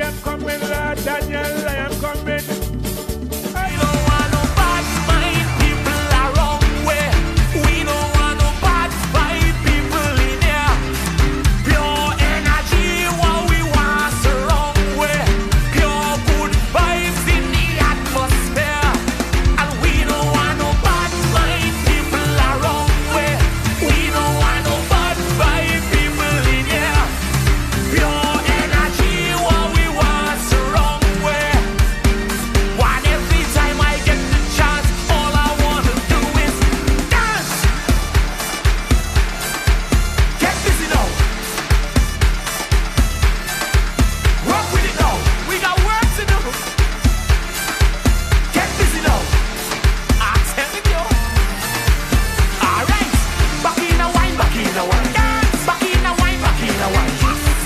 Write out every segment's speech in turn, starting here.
am coming, Lord Daniel, I am coming. We don't want no bad mind people around where. We don't want no bad vibe people in here. Pure energy, what we want surround where. Pure good vibes in the atmosphere. And we don't want no bad mind people around where. We don't want no bad vibe people in here. Pure energy, what we want surround where. One every time I get the chance, all I wanna do is dance. Get busy now. Rock with it now. We got work to do. Get busy now. I'm telling you. Alright. Back in a wine, back in a wine. Dance. Back in a wine, back in a wine.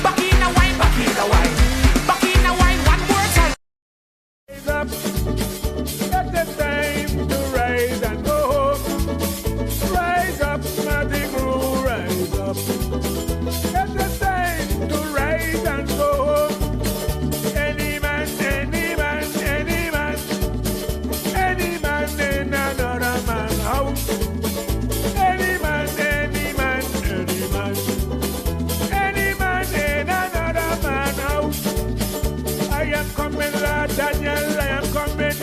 Back in a wine, back in a wine. Back in a wine, one more time. Rise up. It's the time to rise and go home. Rise up, Smarty Crew, rise up. It's the time to rise and go home. Any man, any man, any man, any man in another man's house. Any man, any man, any man, any man in another man's house. I am coming, Lord Daniel, I am coming.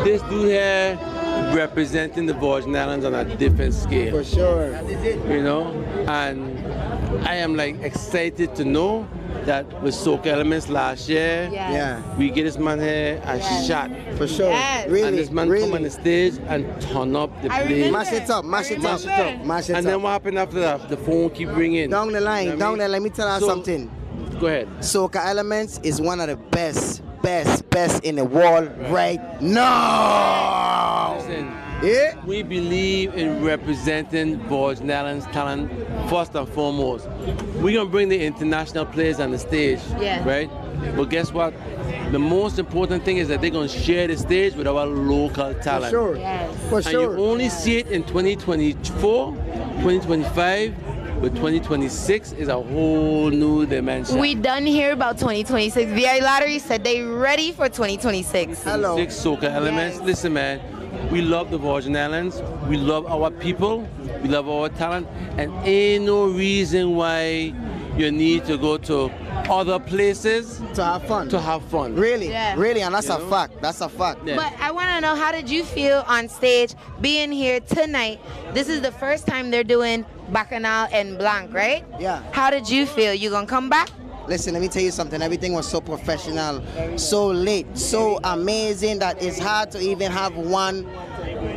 This dude here representing the Virgin Islands on a different scale. For sure. You know? And I am like excited to know that with Soca Elements last year, Yeah. we get this man here and shot. For sure. Yes. Really. And this man come on the stage and turn up the I place. remember. Mash it up, mash it up, Mash it up. mash it And up. then what happened after that? The phone keep ringing. Down the line, You know what I down mean? there, let me tell you So- something. Go ahead. Soca Elements is one of the best in the world right now. Listen, Yeah? we believe in representing Virgin Islands talent first and foremost. We're gonna bring the international players on the stage, Yeah. right? But guess what? The most important thing is that they're gonna share the stage with our local For talent. sure. Yes. For And sure. you only see it in 2024, 2025, but 2026 is a whole new dimension. We done hear about 2026. VI Lottery said they ready for 2026. Hello. 6 Soca Elements. Yes. Listen, man, we love the Virgin Islands. We love our people. We love our talent. And ain't no reason why you need to go to other places To have fun. to have fun. Really, Yeah. really, and that's You a know? fact. That's a fact. Yeah. But I want to know, how did you feel on stage being here tonight? This is the first time they're doing Bacchanal and Blanc, right? Yeah. How did you feel? You gonna come back? Listen, let me tell you something. Everything was so professional, so late, so amazing that it's hard to even have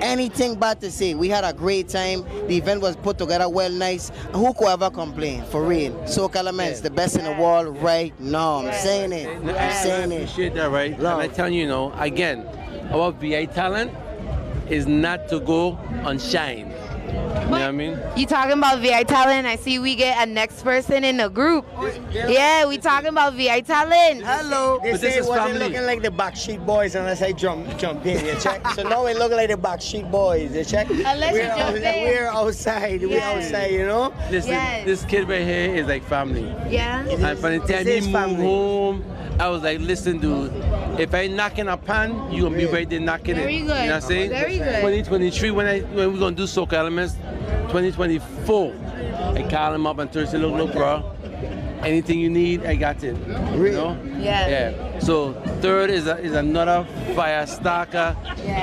anything bad to say. We had a great time. The event was put together well, nice. Who could ever complain? For real. Soca Elements, the best in the world right now. I'm saying it. I'm saying it. I appreciate that, right? And I tell you, again, our VI talent is not to go on shine. You know what I mean? You talking about VI talent? I see we get a next person in the group. Yeah, we talking about VI talent. Hello. They But say this it is wasn't family. looking like the Backstreet Boys unless I jump in, you check? So now it look like the Backstreet Boys, you check? Unless you jump in. We're outside, we're outside, you know? Listen, Yes. this kid right here is like family. Yeah. And from the time he moved home, I was like, listen, dude, if I knock in a pan, you gonna be right there knocking Very it. good. You know what I'm saying? Very good. 2023, when we're gonna do Soca Elements, 2024, I call him up and tell him, look, bro, anything you need, I got it. You know? Yeah. Yeah. So third is another fire stalker,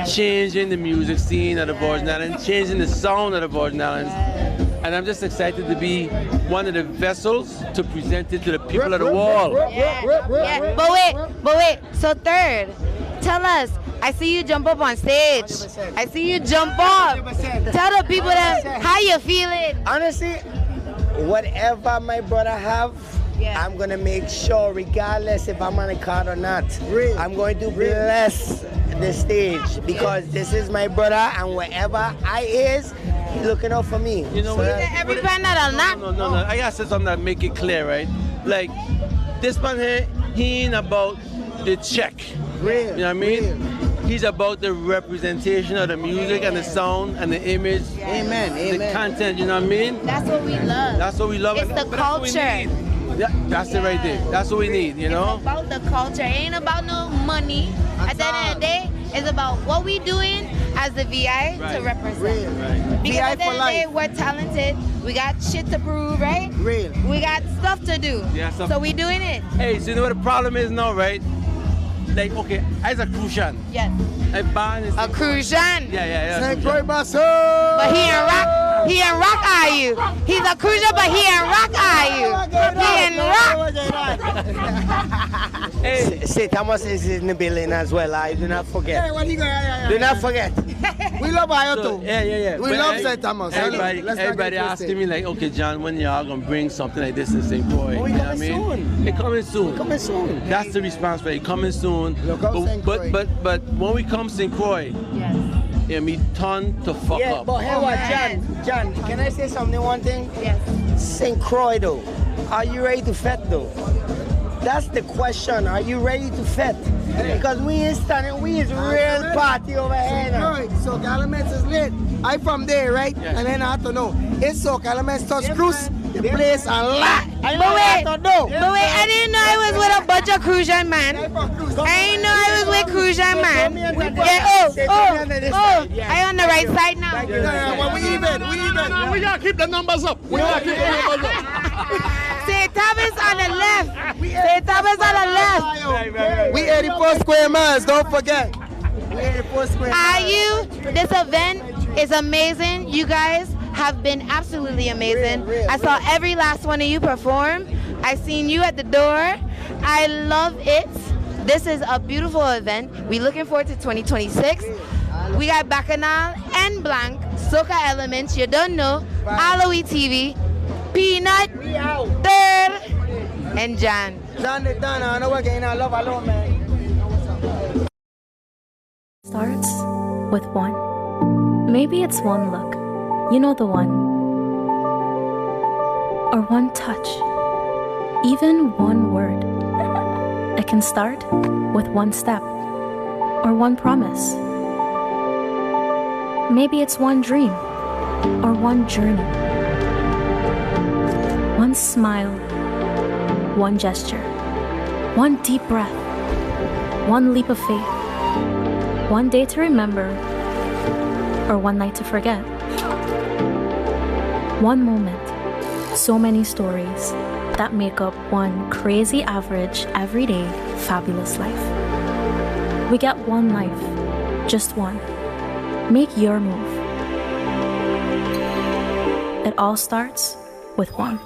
changing the music scene of the Virgin Islands, changing the sound of the Virgin Islands. And I'm just excited to be one of the vessels to present it to the people of the world. Yeah. But wait. So third, tell us. I see you jump up on stage. 100%. I see you jump up. 100%. Tell the people that how you feeling. Honestly, whatever my brother have, I'm gonna make sure, regardless if I'm on a card or not, I'm going to bless the stage because this is my brother, and wherever I is, he's looking out for me. You know So what? Every band that not. No. I gotta say something that make it clear, right? Like, this man here, he ain't about the check. You know what I mean? He's about the representation of the music and the sound and the image. Amen. The content, you know what I mean? That's what we love. That's what we love. It's the But that's what we culture. need. Yeah, that's it right there. That's what we need, you know? It's about the culture. It ain't about no money. At the end of the day, it's about what we doing as the VI to Right. represent. Right. Because VI at the for end of the day, life. we're talented. We got shit to prove, right? Real. We got stuff to do. Yeah, stuff- So we doing it. Hey, so you know what the problem is now, right? Like, okay, as a Crucian, Yes. a band is... A Crucian. Yeah. St. Crucian. Croix But he in rock. He in rock are you? He's a Crucian, but he in rock are you? He in rock. Hey, St. Thomas is in the building as well. I do not forget. Do not forget. We love Ayo so, too. yeah. We But love St. Thomas. Everybody Let's not everybody get asking twisted. me like, okay, John, when y'all gonna bring something like this in St. Croix? Oh, You it know what I coming mean? soon. It coming soon. Coming soon. That's the response for it. Coming soon. Look out, St. Croix. But when we come St. Croix, Yes. it'll be ton to fuck Yeah, up. but hey, what, man. John, can I say something, one thing? Yes. St. Croix though, are you ready to fet though? That's the question, are you ready to fet? Because we ain't standing, we is real party over here now. Soca Elements is lit. I from there, right? Yes. And then I have to know. It's Soca Elements touch cruise, the place and lot. I But wait, to know. I didn't know I was with a bunch of Crucian man. I didn't know I was with Crucian man. Yeah, I on the right side now. Well, we even. We gotta keep the numbers up. We gotta keep the numbers up. St. Thomas on the left. St. Thomas on the left. We 84 square miles, don't forget. We 84 square Are miles. you? This event is amazing. You guys have been absolutely amazing. I saw every last one of you perform. I seen you at the door. I love it. This is a beautiful event. We're looking forward to 2026. We got Bacchanal and Blanc, Soca Elements, you don't know, AllAhWeTV, Peanut, Third, and Jan. John the Donna, I know we're getting our love alone, man. Starts with one. Maybe it's one look. You know the one. Or one touch. Even one word. It can start with one step. Or one promise. Maybe it's one dream. Or one journey. One smile. One gesture. One deep breath. One leap of faith. One day to remember, or one night to forget. One moment, so many stories that make up one crazy average, everyday, fabulous life. We get one life, just one. Make your move. It all starts with one.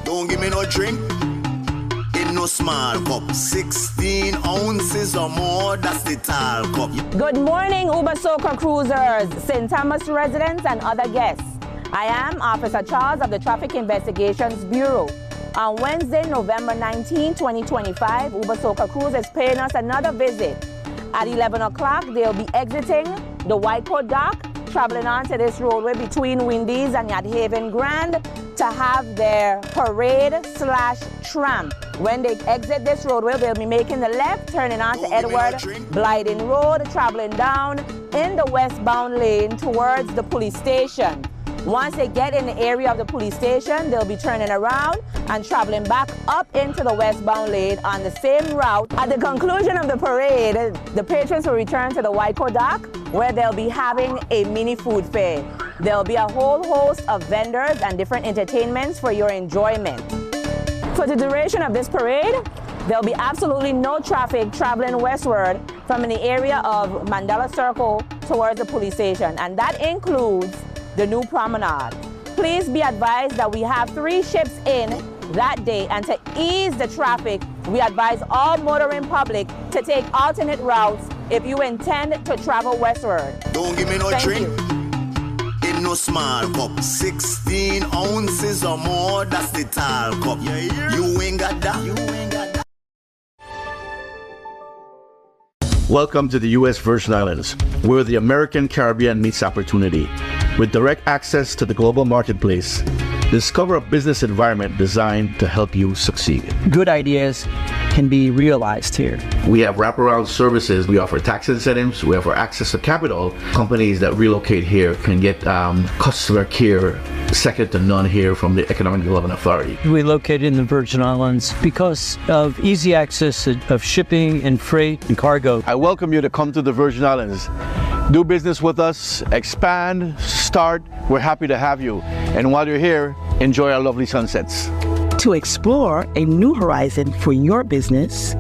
Don't give me no drink. no small cup. 16 ounces or more, that's the tall cup. Good morning, Uber Soca cruisers, St. Thomas residents, and other guests. I am Officer Charles of the Traffic Investigations Bureau. On Wednesday, November 19, 2025, Uber Soca Cruise is paying us another visit. At 11 o'clock, they'll be exiting the White Coat Dock, traveling onto this roadway between Windies and Yacht Haven Grand to have their parade/tramp. When they exit this roadway, they'll be making the left, turning onto Edward Blyden Road, traveling down in the westbound lane towards the police station. Once they get in the area of the police station, they'll be turning around and traveling back up into the westbound lane on the same route. At the conclusion of the parade, the patrons will return to the White Coat Dock, where they'll be having a mini food fair. There'll be a whole host of vendors and different entertainments for your enjoyment. For the duration of this parade, there'll be absolutely no traffic traveling westward from the area of Mandela Circle towards the police station, and that includes the new promenade. Please be advised that we have 3 ships in that day, and to ease the traffic, we advise all motoring public to take alternate routes if you intend to travel westward. Don't give me no drink. In no small cup. 16 ounces or more, that's the tall cup. You ain't got that. You ain't got that. Welcome to the U.S. Virgin Islands, where the American Caribbean meets opportunity. With direct access to the global marketplace, discover a business environment designed to help you succeed. Good ideas can be realized here. We have wraparound services. We offer tax incentives. We offer access to capital. Companies that relocate here can get customer care second to none here from the Economic Development Authority. We located in the Virgin Islands because of easy access of shipping and freight and cargo. I welcome you to come to the Virgin Islands. Do business with us, expand, start. We're happy to have you. And while you're here, enjoy our lovely sunsets. To explore a new horizon for your business,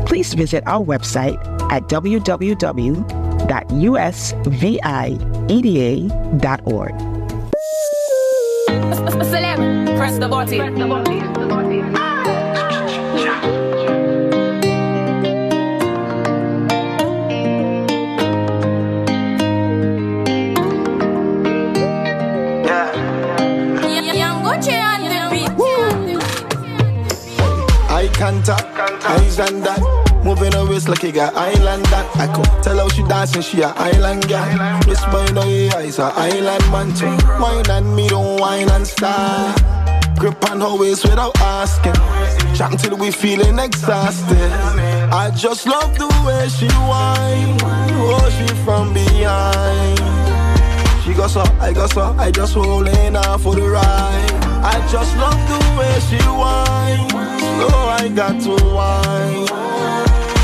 please visit our website at www.usvieda.org. Press the button. Eye contact, eyes and that. Moving her waist like you got island that. I could tell how she dancing, she a island girl. This boy know your eyes a island man too. Wine and me don't wine and start. Grip on her waist without asking. Chat till we feeling exhausted. I just love the way she whine. Oh, she from behind. She goes up, I go so, I just holding her for the ride. I just love the way she whine. So I got to whine.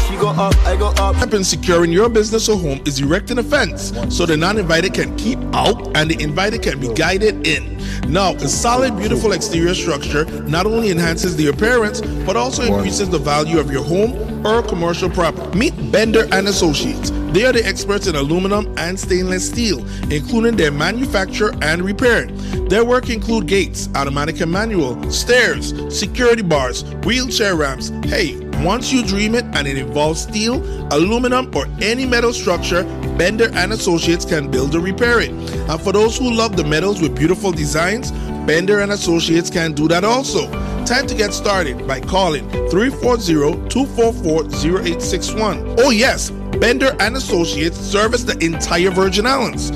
She go up, I go up. Step in securing your business or home is erecting a fence so the non-invited can keep out and the invited can be guided in. Now, a solid, beautiful exterior structure not only enhances the appearance but also increases the value of your home or commercial property. Meet Bender and Associates. They are the experts in aluminum and stainless steel, including their manufacture and repair. Their work include gates, automatic and manual, stairs, security bars, wheelchair ramps. Hey, once you dream it and it involves steel, aluminum, or any metal structure, Bender and Associates can build or repair it. And for those who love the metals with beautiful designs, Bender and Associates can do that also. Time to get started by calling 340-244-0861. Oh yes, Bender and Associates service the entire Virgin Islands.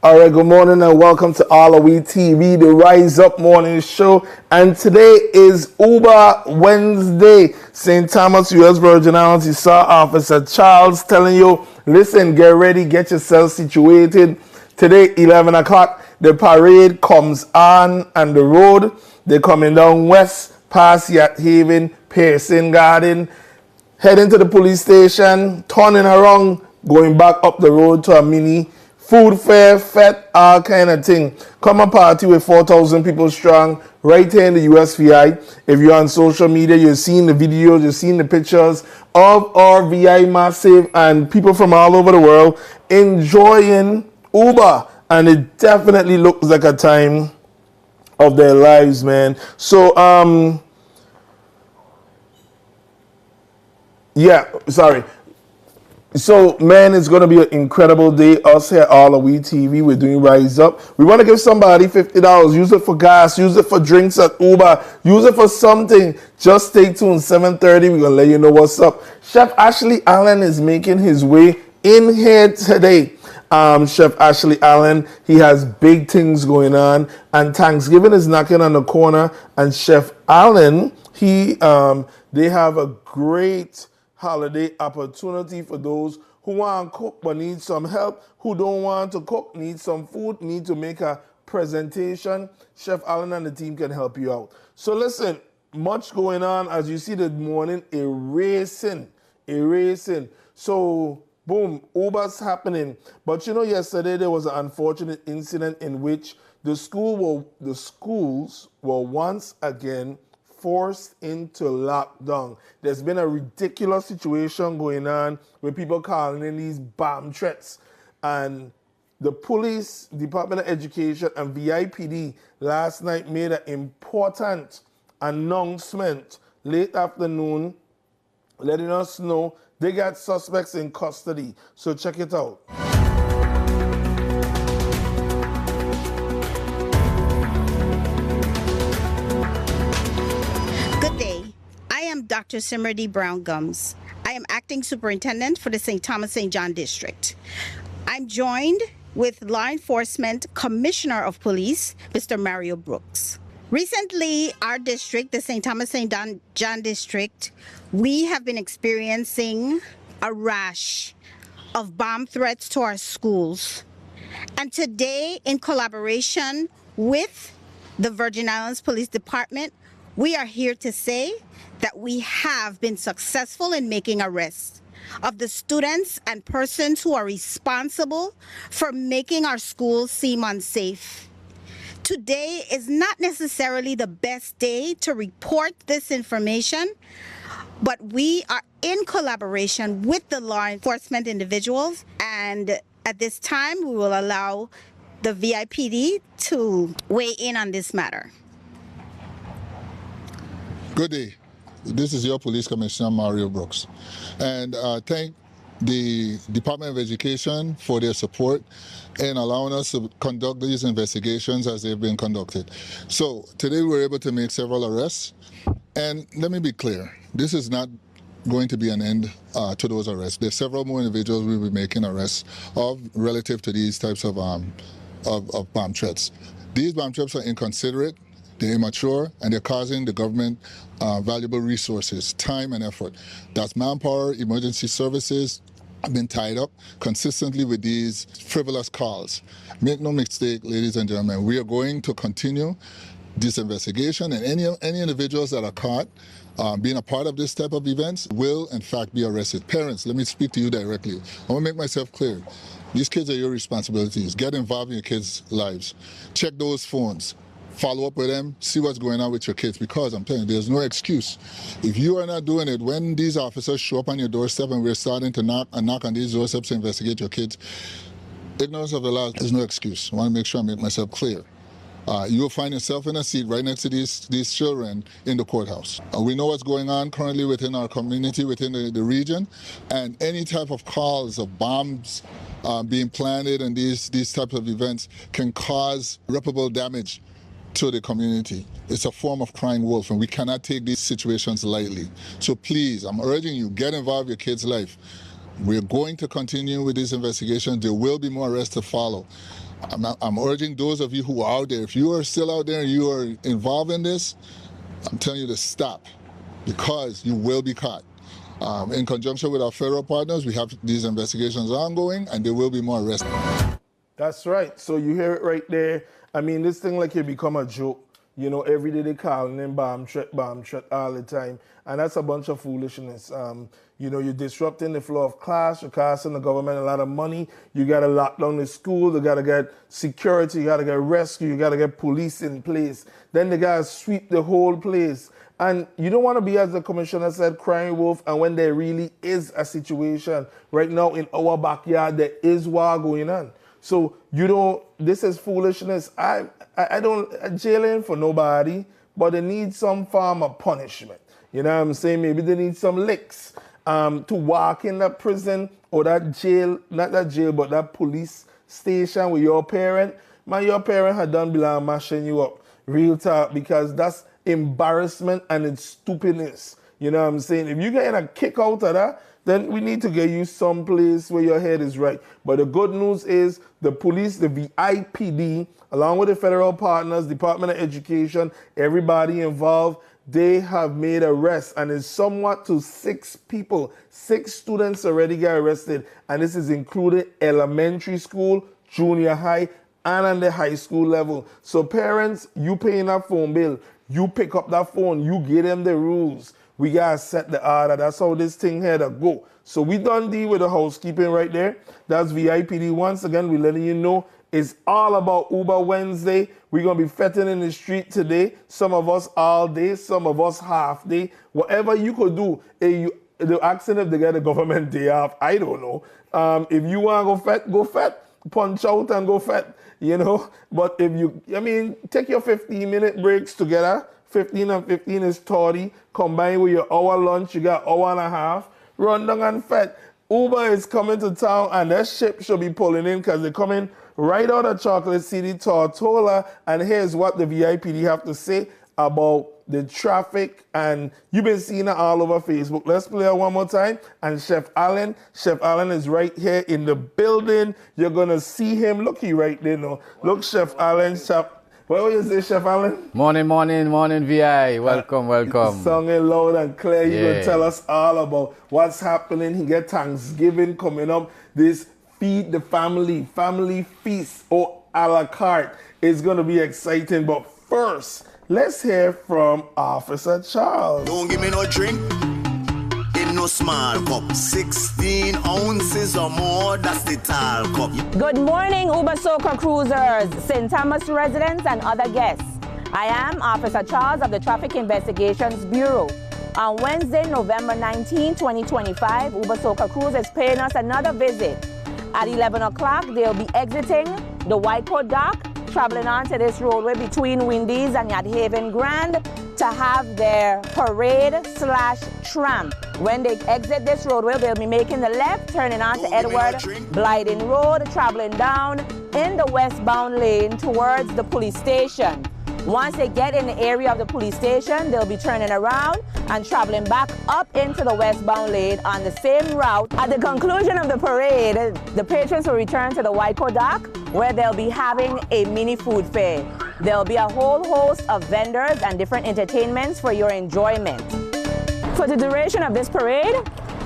All right, good morning and welcome to AllAhWeTV, the Rise Up Morning Show. And today is Uber Wednesday. St. Thomas, U.S. Virgin Islands. You saw Officer Charles telling you, listen, get ready, get yourself situated. Today, 11 o'clock, the parade comes on the road. They're coming down west, past Yacht Haven, Pearson Garden, heading to the police station, turning around, going back up the road to a mini food fair, fete, all kind of thing. Come and party with 4,000 people strong right here in the USVI. If you're on social media, you've seen the videos, you've seen the pictures of our VI Massive and people from all over the world enjoying Uber. And it definitely looks like a time of their lives, man. So, Yeah, sorry. So, man, it's going to be an incredible day. Us here at AllAhWeTV, we're doing Rise Up. We want to give somebody $50. Use it for gas. Use it for drinks at Uber. Use it for something. Just stay tuned. 7:30, we're going to let you know what's up. Chef Ashley Allen is making his way in here today. Chef Ashley Allen, he has big things going on. And Thanksgiving is knocking on the corner. And Chef Allen, they have a great holiday opportunity for those who want to cook but need some help, who don't want to cook, need some food, need to make a presentation. Chef Allen and the team can help you out. So listen, much going on. As you see this morning, a racing. So boom, Uber's happening. But you know, yesterday there was an unfortunate incident in which the schools were once again forced into lockdown. There's been a ridiculous situation going on with people calling in these bomb threats. And the police, Department of Education, and VIPD last night made an important announcement late afternoon letting us know they got suspects in custody. So check it out. Dr. Simmerdy Brown Gums. I am acting superintendent for the St. Thomas St. John District. I'm joined with Law Enforcement Commissioner of Police, Mr. Mario Brooks. Recently, our district, the St. Thomas St. John District, we have been experiencing a rash of bomb threats to our schools. And today, in collaboration with the Virgin Islands Police Department, we are here to say that we have been successful in making arrests of the students and persons who are responsible for making our schools seem unsafe. Today is not necessarily the best day to report this information, but we are in collaboration with the law enforcement individuals, and at this time we will allow the VIPD to weigh in on this matter. Good day. This is your Police Commissioner, Mario Brooks. And thank the Department of Education for their support in allowing us to conduct these investigations as they've been conducted. So today we were able to make several arrests. And let me be clear, this is not going to be an end to those arrests. There's several more individuals we'll be making arrests of relative to these types of bomb threats. These bomb threats are inconsiderate, they're immature, and they're causing the government valuable resources, time and effort. That's manpower, emergency services have been tied up consistently with these frivolous calls. Make no mistake, ladies and gentlemen, we are going to continue this investigation, and any individuals that are caught being a part of this type of events will in fact be arrested. Parents, let me speak to you directly. I want to make myself clear. These kids are your responsibilities. Get involved in your kids' lives. Check those phones. Follow up with them, see what's going on with your kids, because I'm telling you, there's no excuse. If you are not doing it, when these officers show up on your doorstep and we're starting to knock on these doorsteps to investigate your kids, ignorance of the law is no excuse. I want to make sure I make myself clear. You will find yourself in a seat right next to these children in the courthouse. We know what's going on currently within our community, within the region, and any type of calls of bombs being planted and these types of events can cause irreparable damage to the community. It's a form of crying wolf, and we cannot take these situations lightly. So please, I'm urging you, get involved in your kid's life. We're going to continue with these investigations. There will be more arrests to follow. I'm urging those of you who are out there, if you are still out there and you are involved in this, I'm telling you to stop, because you will be caught. In conjunction with our federal partners, we have these investigations ongoing, and there will be more arrests. That's right. So you hear it right there. I mean, this thing like it become a joke. You know, every day they calling them bomb threat all the time. And that's a bunch of foolishness. You know, you're disrupting the flow of class. You're costing the government a lot of money. You got to lock down the school. You got to get security. You got to get rescue. You got to get police in place. Then they got to sweep the whole place. And you don't want to be, as the commissioner said, crying wolf. And when there really is a situation right now in our backyard, there is war going on. So you don't, this is foolishness. I don't jailing for nobody, but they need some form of punishment. You know what I'm saying? Maybe they need some licks. to walk in that prison or that jail, not that jail, but that police station with your parent, man, your parent had done belong mashing you up. Real talk, because that's embarrassment and it's stupidness. You know what I'm saying? If you're getting a kick out of that, then we need to get you someplace where your head is right. But the good news is the police, the VIPD, along with the federal partners, Department of Education, everybody involved, they have made arrests, and it's somewhat to 6 people. 6 students already got arrested, and this is including elementary school, junior high, and on the high school level. So parents, you paying that phone bill, you pick up that phone, you give them the rules. We gotta set the order. That's how this thing here to go. So we done deal with the housekeeping right there. That's VIPD. Once again, we letting you know it's all about Uber Wednesday. We're gonna be fetting in the street today. Some of us all day, some of us half day. Whatever you could do. They're asking if they get a government day off. I don't know. If you wanna go fet, punch out and go fet, you know. But if you, take your 15-minute breaks together. 15 and 15 is 30. Combined with your hour lunch, you got hour and a half. Run down and fet. Uber is coming to town, and that ship should be pulling in because they're coming right out of Chocolate City, Tortola. And here's what the VIPD have to say about the traffic. And you've been seeing it all over Facebook. Let's play it one more time. And Chef Allen is right here in the building. You're going to see him. Look, he right there now. Look, Chef Allen, what will you say, Chef Allen? Morning, VI. Welcome. Singing loud and clear. You're going to tell us all about what's happening. He get Thanksgiving coming up. This Feed the Family Feast or a la carte is going to be exciting. But first, let's hear from Officer Charles. Don't give me no drink. No small cup, 16 ounces or more, that's the tall cup. Good morning, Uber Soca cruisers, St. Thomas residents, and other guests. I am Officer Charles of the Traffic Investigations Bureau. On Wednesday, November 19, 2025, Uber Soca Cruise is paying us another visit. At 11 o'clock, they'll be exiting the White Coat Dock, traveling onto this roadway between Windies and Yacht Haven Grand to have their parade/tramp. When they exit this roadway, they'll be making the left, turning onto Edward Blyden Road, traveling down in the westbound lane towards the police station. Once they get in the area of the police station, they'll be turning around and traveling back up into the westbound lane on the same route. At the conclusion of the parade, the patrons will return to the White Coat Dock, where they'll be having a mini food fair. There'll be a whole host of vendors and different entertainments for your enjoyment. For the duration of this parade,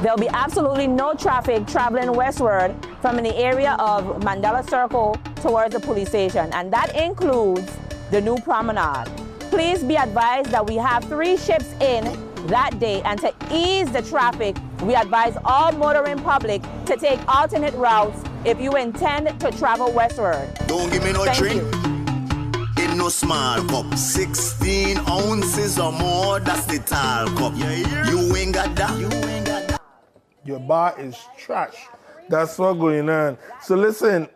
there'll be absolutely no traffic traveling westward from the area of Mandela Circle towards the police station, and that includes the new promenade. Please be advised that we have 3 ships in that day, and to ease the traffic, we advise all motoring public to take alternate routes if you intend to travel westward. Don't give me no drink. In no small cup, 16 ounces or more, that's the tall cup. You ain't got that. Your bar is trash. That's what's going on. So listen.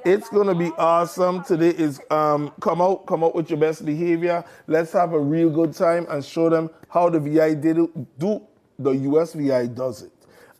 It's gonna be awesome. Today is come out with your best behavior. Let's have a real good time and show them how the VI do the US VI does it.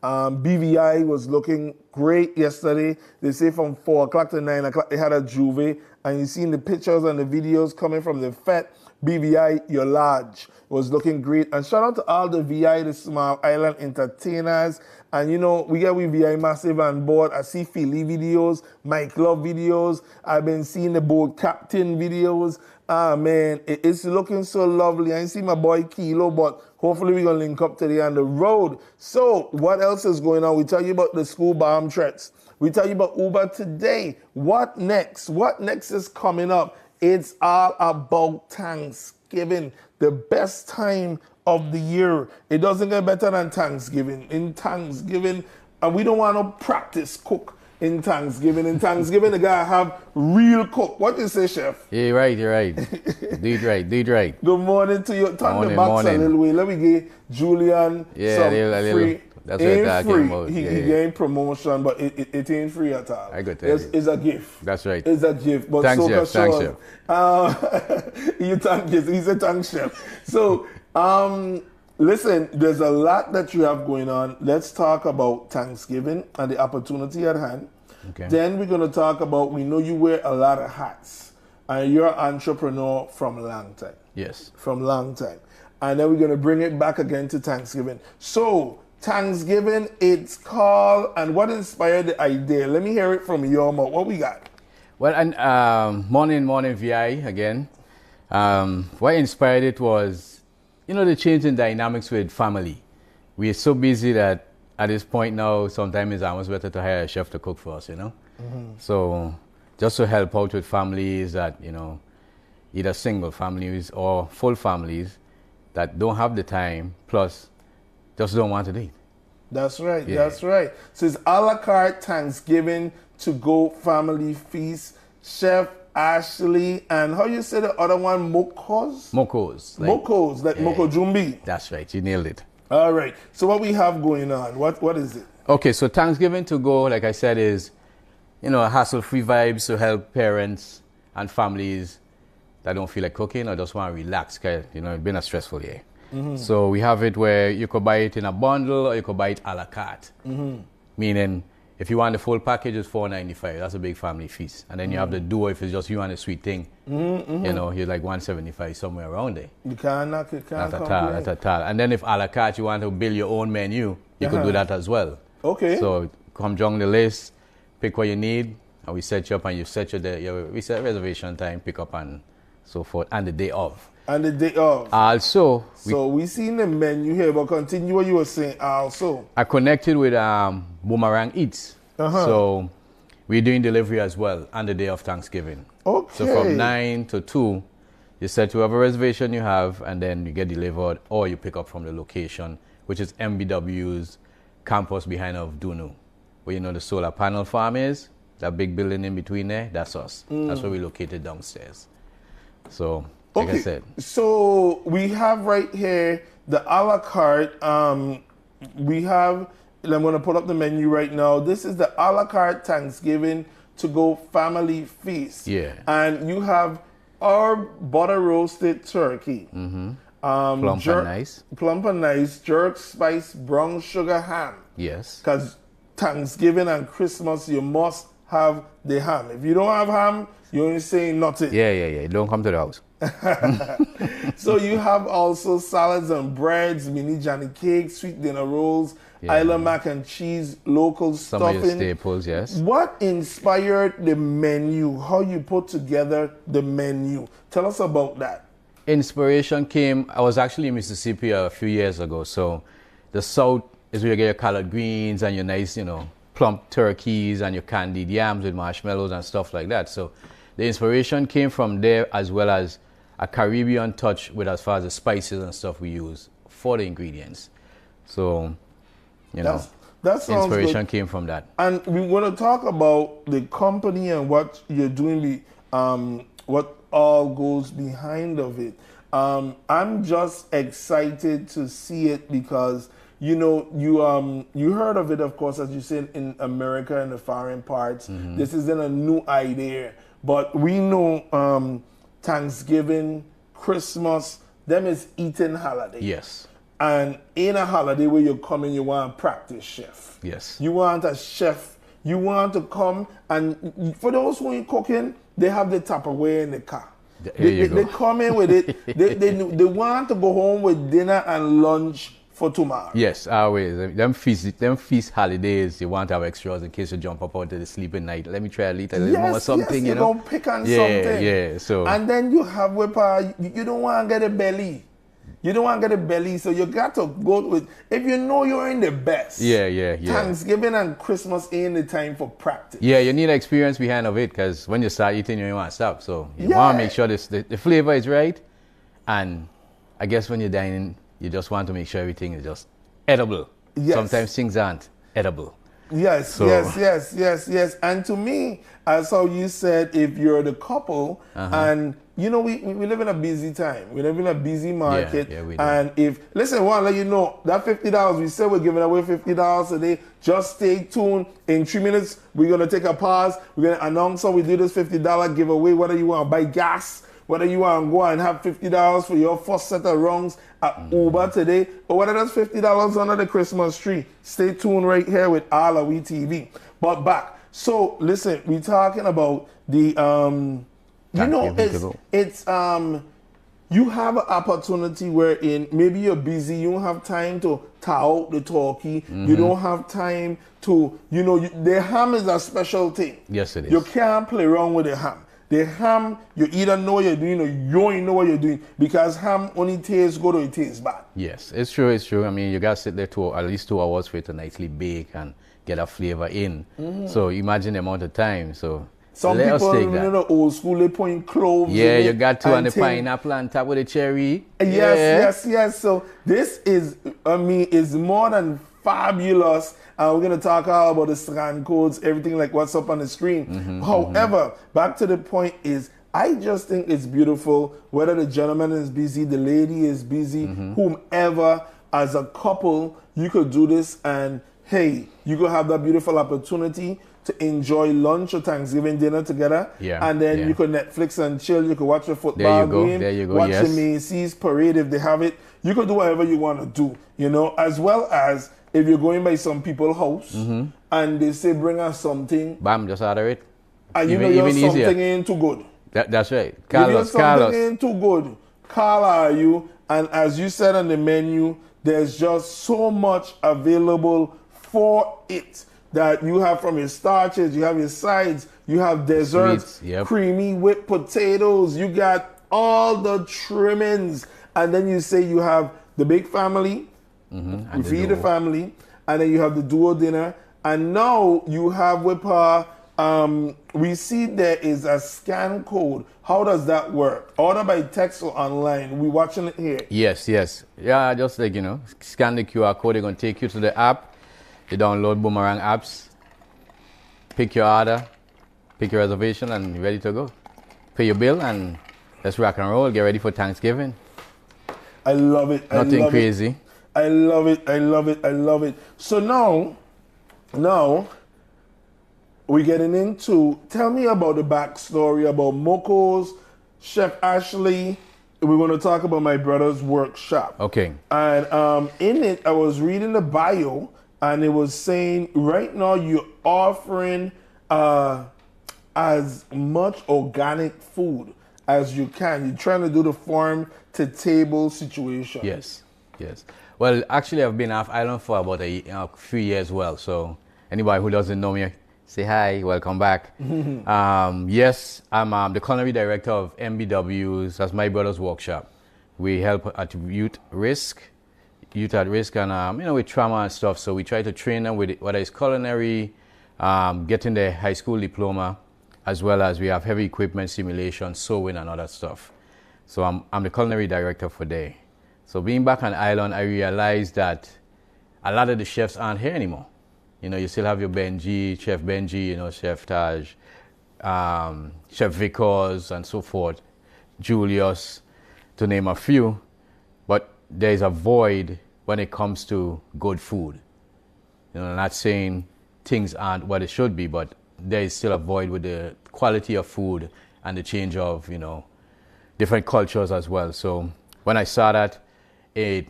BVI was looking great yesterday. They say from 4 o'clock to 9 o'clock they had a juve, and you seen the pictures and the videos coming from the FET. BVI, your large, was looking great. And shout out to all the VI, the Small Island entertainers. And you know, we VI Massive on board. I see Philly videos, Mike Love videos. I've been seeing the boat captain videos. Man, it's looking so lovely. I see my boy Kilo, but hopefully we're going to link up today on the road. So what else is going on? We tell you about the school bomb threats. We tell you about Uber today. What next? What next is coming up? It's all about Thanksgiving, the best time of the year. It doesn't get better than Thanksgiving. In Thanksgiving, and we don't want to practice cook in Thanksgiving. In Thanksgiving, the guy have real cook. What do you say, Chef? Yeah, you're right. Do it right. Good morning to you. Turn the box a little way. Let me get Julian some free. That's what I'm talking about. He gained promotion, but it ain't free at all. I got that. It's a gift. That's right. It's a gift. But thanks, Chef. Thanks, Chef. You thank Chef. He said thanks, Chef. So, Listen, there's a lot that you have going on. Let's talk about Thanksgiving and the opportunity at hand. Okay. Then we're going to talk about, we know you wear a lot of hats and you're an entrepreneur from a long time. Yes. From long time. And then we're going to bring it back again to Thanksgiving. So, Thanksgiving, it's called, and what inspired the idea? Let me hear it from your mouth. What we got? Well, and morning VI again. What inspired it was, the change in dynamics with family. We are so busy that at this point now, sometimes it's almost better to hire a chef to cook for us, So just to help out with families that, either single families or full families that don't have the time, plus just don't want to eat. That's right, Yeah. that's right. So it's a la carte Thanksgiving to go family feast. Chef Ashley, and how you say the other one, Mokos? Mokos. Mokos, like Moko Jumbi. That's right, you nailed it. All right, so what we have going on, what is it? Okay, so Thanksgiving to go, like I said, is, hassle-free vibes to help parents and families that don't feel like cooking or just want to relax because, it's been a stressful year. Mhm. So we have it where you could buy it in a bundle or you could buy it a la carte. Mhm. Meaning, if you want the full package, it's $4.95. That's a big family feast. And then you have the duo if it's just you and the sweet thing. You're like $175 somewhere around there. You can't knock it, can't Not at all. And then if a la carte, you want to build your own menu, you could do that as well. Okay. So come down the list, pick what you need, and we set you up and you set we set reservation time, pick up and so forth, and the day of. And the day of. Also, So we seen the menu here, but continue what you were saying also. I connected with Boomerang Eats. So we're doing delivery as well on the day of Thanksgiving. Okay. So from 9 to 2, you set whatever reservation you have, and then you get delivered, or you pick up from the location, which is MBW's campus behind of Dunu, where the solar panel farm is, that big building in between there, that's us. That's where we're located downstairs. So, like I said. So we have right here the a la carte. We have, I'm going to pull up the menu right now. This is the a la carte Thanksgiving to go family feast. Yeah. And you have our butter roasted turkey. Plump and nice. Plump and nice. Jerk spice brown sugar ham. Yes. Because Thanksgiving and Christmas, you must have the ham. If you don't have ham, you ain't saying nothing. Yeah. Don't come to the house. So you have also salads and breads, mini Johnny cakes, sweet dinner rolls, Island mac and cheese, local Some stuffing. of your staples, yes. What inspired the menu? How you put together the menu? Tell us about that. Inspiration came, I was actually in Mississippi a few years ago. So the South is where you get your collard greens and your nice, plump turkeys and your candied yams with marshmallows and stuff like that. So the inspiration came from there, as well as a Caribbean touch with as far as the spices and stuff we use for the ingredients. So, that sounds inspiration good. came from that. And we want to talk about the company and what you're doing, what all goes behind of it. I'm just excited to see it because you heard of it, of course, as you said, in America and the foreign parts. This isn't a new idea, but we know Thanksgiving, Christmas, them is eating holiday. Yes. And in a holiday where you come in, you want a practice chef. Yes. You want a chef. You want to come, and for those who ain't cooking, they have the Tupperware in the car. They come in with it. They want to go home with dinner and lunch for tomorrow. Yes, always. Them feast holidays, you want to have extras in case you jump up out of the sleeping night. Let me try a little more something, you don't pick on something. Yeah, so. And then you have you don't want to get a belly. You don't want to get a belly, so you got to go with, if you know you're in the best. Yeah. Thanksgiving and Christmas ain't the time for practice. Yeah, you need experience behind of it, because when you start eating, you want to stop. So you want to make sure the flavor is right. And I guess when you're dining, you just want to make sure everything is just edible. Yes. Sometimes things aren't edible. Yes. And to me, as how you said, if you're the couple, and we live in a busy time. We live in a busy market. Yeah, we do. And listen, I want to let you know, that $50, we said we're giving away $50 a day. Just stay tuned. In 3 minutes, we're going to take a pause. We're going to announce how we do this $50 giveaway, whether you want to buy gas, whether you want to go and have $50 for your first set of rungs at Uber today, or whether that's $50 under the Christmas tree. Stay tuned right here with AllAhWeTV. But back. So listen, we're talking about the you have an opportunity wherein maybe you're busy, you don't have time to out the turkey, you don't have time to, the ham is a special thing. Yes, it is. You can't play around with the ham. The ham, you either know what you're doing or you don't know what you're doing, because ham only tastes good or it tastes bad. Yes, it's true, it's true. I mean, you got to sit there at least 2 hours for it to nicely bake and get a flavor in. So imagine the amount of time. So some let people, us take that. The old school, they put cloves. Yeah, you got to, and the pineapple on top with the cherry. Yes. So this is, is more than fabulous. We're going to talk all about the strand codes, everything like what's up on the screen. However, back to the point is, I just think it's beautiful, whether the gentleman is busy, the lady is busy, whomever, as a couple, you could do this, and hey, you could have that beautiful opportunity to enjoy lunch or Thanksgiving dinner together. And then you could Netflix and chill. You could watch a football game. There you go. Watch the Macy's parade if they have it. You could do whatever you want to do, as well as if you're going by some people's house and they say, bring us something. Bam, just order it. And even something easier. ain't too good. That's right. Something ain't too good. Call you. And as you said on the menu, there's just so much available for it. That you have from your starches, you have your sides, you have desserts, creamy whipped potatoes, you got all the trimmings, and then you say you have the big family, you feed the family, and then you have the duo dinner, and now you have with her, we see there is a scan code. How does that work? Order by text or online? We watching it here. Yes. Yeah, just like, scan the QR code, they're going to take you to the app. You download Boomerang apps, pick your order, pick your reservation, and you're ready to go. Pay your bill, and let's rock and roll. Get ready for Thanksgiving. I love it. Nothing crazy. I love it. So now, we're getting into, tell me about the backstory about Moko's, Chef Ashley. We're going to talk about my brother's workshop. Okay. And in it, I was reading the bio, and it was saying right now you're offering as much organic food as you can. You're trying to do the farm to table situation. Yes. Well, actually, I've been off island for about a few years well. So anybody who doesn't know me, say hi, welcome back. Yes, I'm the culinary director of MBW's, that's my brother's workshop. We help at youth at risk and with trauma and stuff. So we try to train them with whether it's culinary, getting their high school diploma, as well as we have heavy equipment, simulation, sewing, and other stuff. So I'm the culinary director for there. So being back on island, I realized that a lot of the chefs aren't here anymore. You still have your Benji, Chef Benji, Chef Taj, Chef Vickers, and so forth, Julius, to name a few. But there's a void when it comes to good food. I'm not saying things aren't what it should be, but there is still a void with the quality of food and the change of, different cultures as well. So when I saw that, it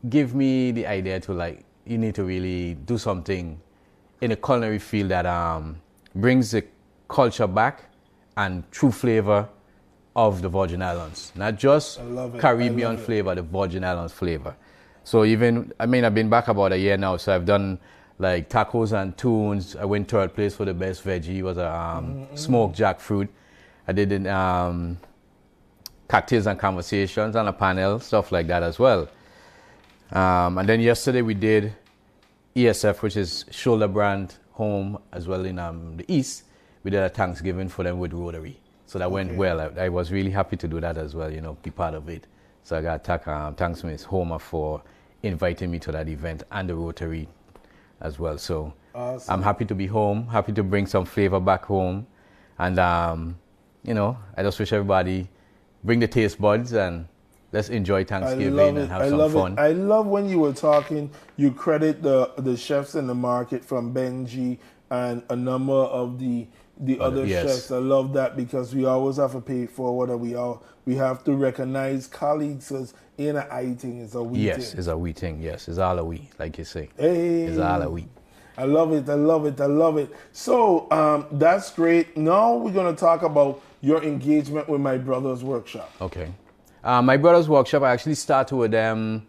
gave me the idea to you need to really do something in a culinary field that brings the culture back and true flavor of the Virgin Islands, not just Caribbean flavor, the Virgin Islands flavor. So I've been back about a year now, so I've done like tacos and tunes. I went third place for the best veggie. It was a smoked jackfruit. I did cocktails and conversations on a panel, stuff like that as well. And then yesterday we did ESF, which is Shoulder Brand Home, as well in the East. We did a Thanksgiving for them with Rotary. So that went well. I was really happy to do that as well, be part of it. So I got thanks to Ms. Homer for inviting me to that event and the Rotary as well. So awesome. I'm happy to be home, happy to bring some flavor back home. And, I just wish everybody bring the taste buds and let's enjoy Thanksgiving and have some fun. I love when you were talking, you credit the chefs in the market from Benji and a number of the the other chefs. I love that because we always have to pay it forward, and we have to recognize colleagues as in a I thing is a we yes, thing. Yes, it's a we thing. Yes, it's all a we, like you say. Hey, it's all a we. I love it. I love it. I love it. So that's great. Now we're gonna talk about your engagement with My Brother's Workshop. Okay. My Brother's Workshop, I actually started with them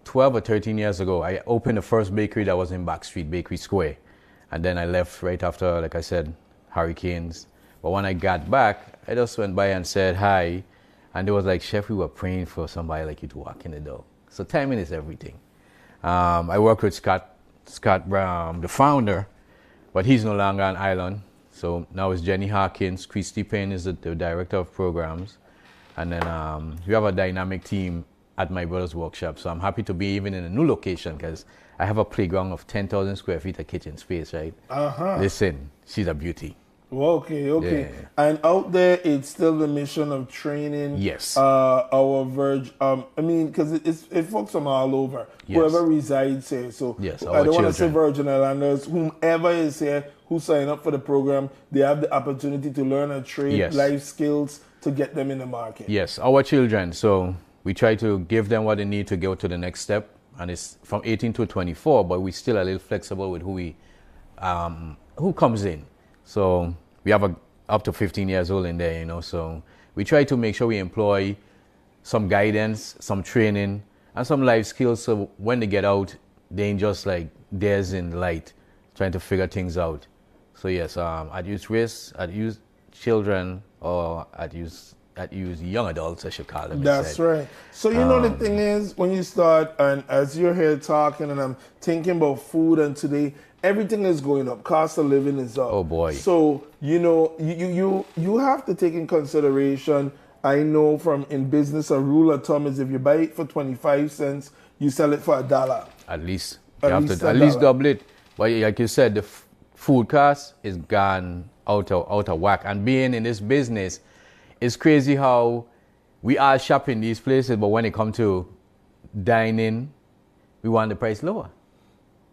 12 or 13 years ago. I opened the first bakery that was in Backstreet, Bakery Square. And then I left right after, like I said, hurricanes. But when I got back, I just went by and said hi. And they was like, Chef, we were praying for somebody like you to walk in the door. So timing is everything. I work with Scott Brown, the founder, but he's no longer on island. So now it's Jenny Harkins. Christy Payne is the director of programs. And then we have a dynamic team at My Brother's Workshop. So I'm happy to be even in a new location because I have a playground of 10,000 square feet of kitchen space, right? Listen, she's a beauty. Okay. Yeah. And out there, it's still the mission of training. Yes. Our because it folks from all over. Yes. Whoever resides here. So yes, I don't want to say Virgin Islanders. Whomever is here who sign up for the program, they have the opportunity to learn a trade, life skills to get them in the market. Yes, our children. So we try to give them what they need to go to the next step, and it's from 18 to 24. But we're still a little flexible with who comes in. So we have up to 15 years old in there, So we try to make sure we employ some guidance, some training, and some life skills. So when they get out, they ain't just like dares in light, trying to figure things out. So yes, I'd use race, I'd use children, or I'd use young adults, I should call them. That's right. So the thing is, when you start, and as you're here talking, and I'm thinking about food, and today everything is going up. Cost of living is up. Oh boy. So you have to take in consideration. I know from in business a rule of thumb is if you buy it for 25 cents, you sell it for $1. At least you have to at least double it. But like you said, the food cost is gone out of whack. And being in this business, it's crazy how we all shop in these places, but when it comes to dining, we want the price lower.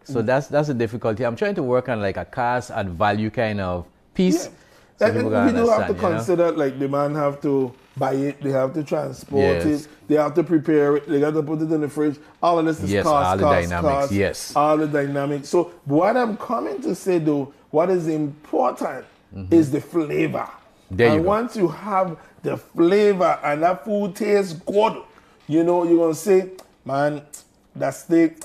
So that's the difficulty. I'm trying to work on like a cost and value kind of piece. Yeah. So we do have to consider like the man have to buy it, they have to transport it, they have to prepare it, they got to put it in the fridge. All of this is all the dynamics. All the dynamics. So what I'm coming to say though, what is important is the flavor. Once you have the flavor and that food tastes good, you're gonna say, man, that steak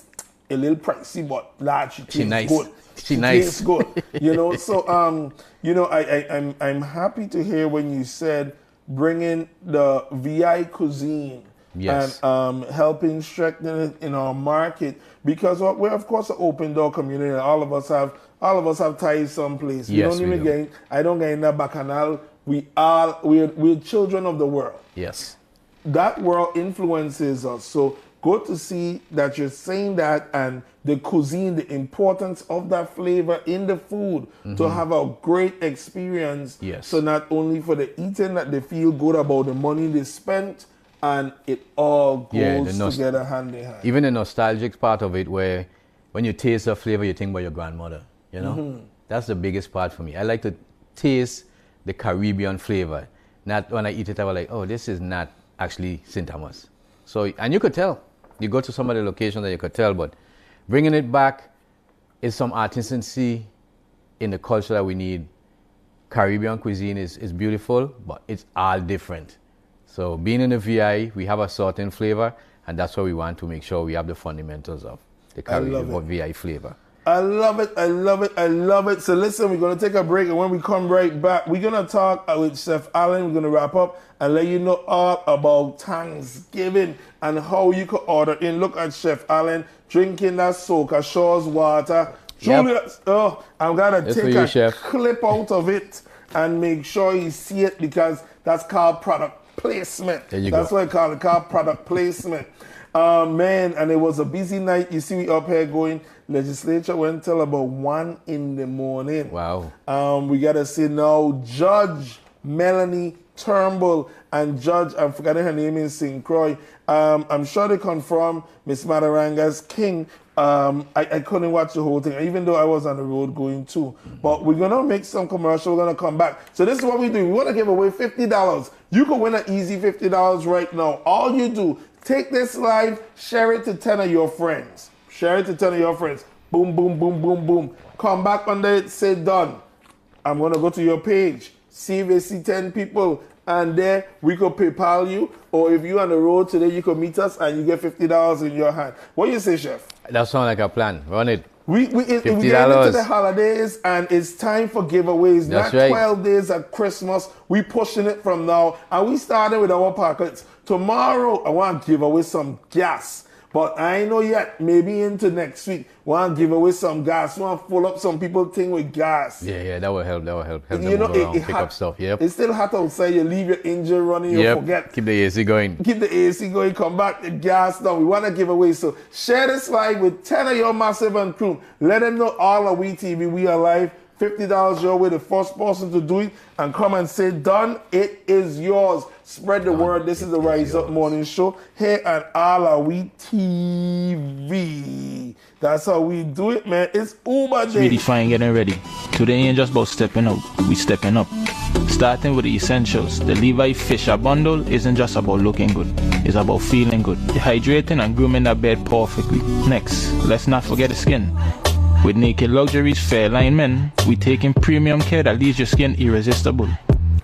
a little pricey, but large. She tastes good. She tastes good. So I'm happy to hear when you said bringing the VI cuisine and helping strengthen it in our market, because we're of course an open door community, and all of us have ties someplace. I don't get in that bacchanal. We're children of the world. Yes. That world influences us. So good to see that you're saying that, and the cuisine, the importance of that flavor in the food to have a great experience. Yes. So not only for the eating, that they feel good about the money they spent, and it all goes together hand in hand. Even the nostalgic part of it, where when you taste the flavor, you think about your grandmother. That's the biggest part for me. I like to taste the Caribbean flavor. Not when I eat it, I was like, oh, this is not actually St. Thomas. So, and you could tell. You go to some of the locations that you could tell, but bringing it back is some artisancy in the culture that we need. Caribbean cuisine is beautiful, but it's all different. So being in the VI, we have a certain flavor, and that's what we want to make sure we have the fundamentals of the Caribbean VI flavor. I love it. I love it. I love it. So listen, we're going to take a break, and when we come right back, we're going to talk with Chef Allen. We're going to wrap up and let you know all about Thanksgiving and how you could order in. Look at Chef Allen drinking that Soca Shores water. Julius, I'm going to take a clip out of it and make sure you see it, because that's called product placement. That's what I call it, called product placement. Man, and it was a busy night. You see we up here going, legislature went till about 1 in the morning. Wow. We got to say now, Judge Melanie Turnbull, and Judge, I'm forgetting her name, in St. Croix. I'm sure they confirmed Miss Madaranga's King. I couldn't watch the whole thing, even though I was on the road going too. But we're going to make some commercial. We're going to come back. So this is what we do. We want to give away $50. You can win an easy $50 right now. All you do, take this live, share it to 10 of your friends. Share it to 10 of your friends. Boom, boom, boom, boom, boom. Come back under it, say done. I'm going to go to your page. See if they see 10 people, and there we could PayPal you, or if you're on the road today, you could meet us and you get $50 in your hand. What do you say, Chef? That sounds like a plan. Run it. We get into the holidays, and it's time for giveaways. That's not right. 12 days at Christmas. We pushing it from now, and we starting with our pockets. Tomorrow, I want to give away some gas. But I ain't know yet. Maybe into next week, want to give away some gas. Want to full up some people thing with gas. Yeah, that will help. Help them you know, move around, pick up stuff. Yep. It's still hot outside. You leave your engine running. You forget. Keep the AC going. Keep the AC going. Come back. The gas down. We want to give away. So share this live with 10 of your massive and crew. Let them know AllAhWeTV. We are live. $50 your way, the first person to do it, and come and say done. It is yours. Spread the word. This is the Rise Up Morning Show here at AllAhWeTV. That's how we do it, man. It's Uber Day. Really fine getting ready. Today ain't just about stepping out. We stepping up. Starting with the essentials. The Levi Fisher bundle isn't just about looking good. It's about feeling good. Hydrating and grooming that bed perfectly. Next, let's not forget the skin. With Naked Luxury's Fairline Men, we taking premium care that leaves your skin irresistible.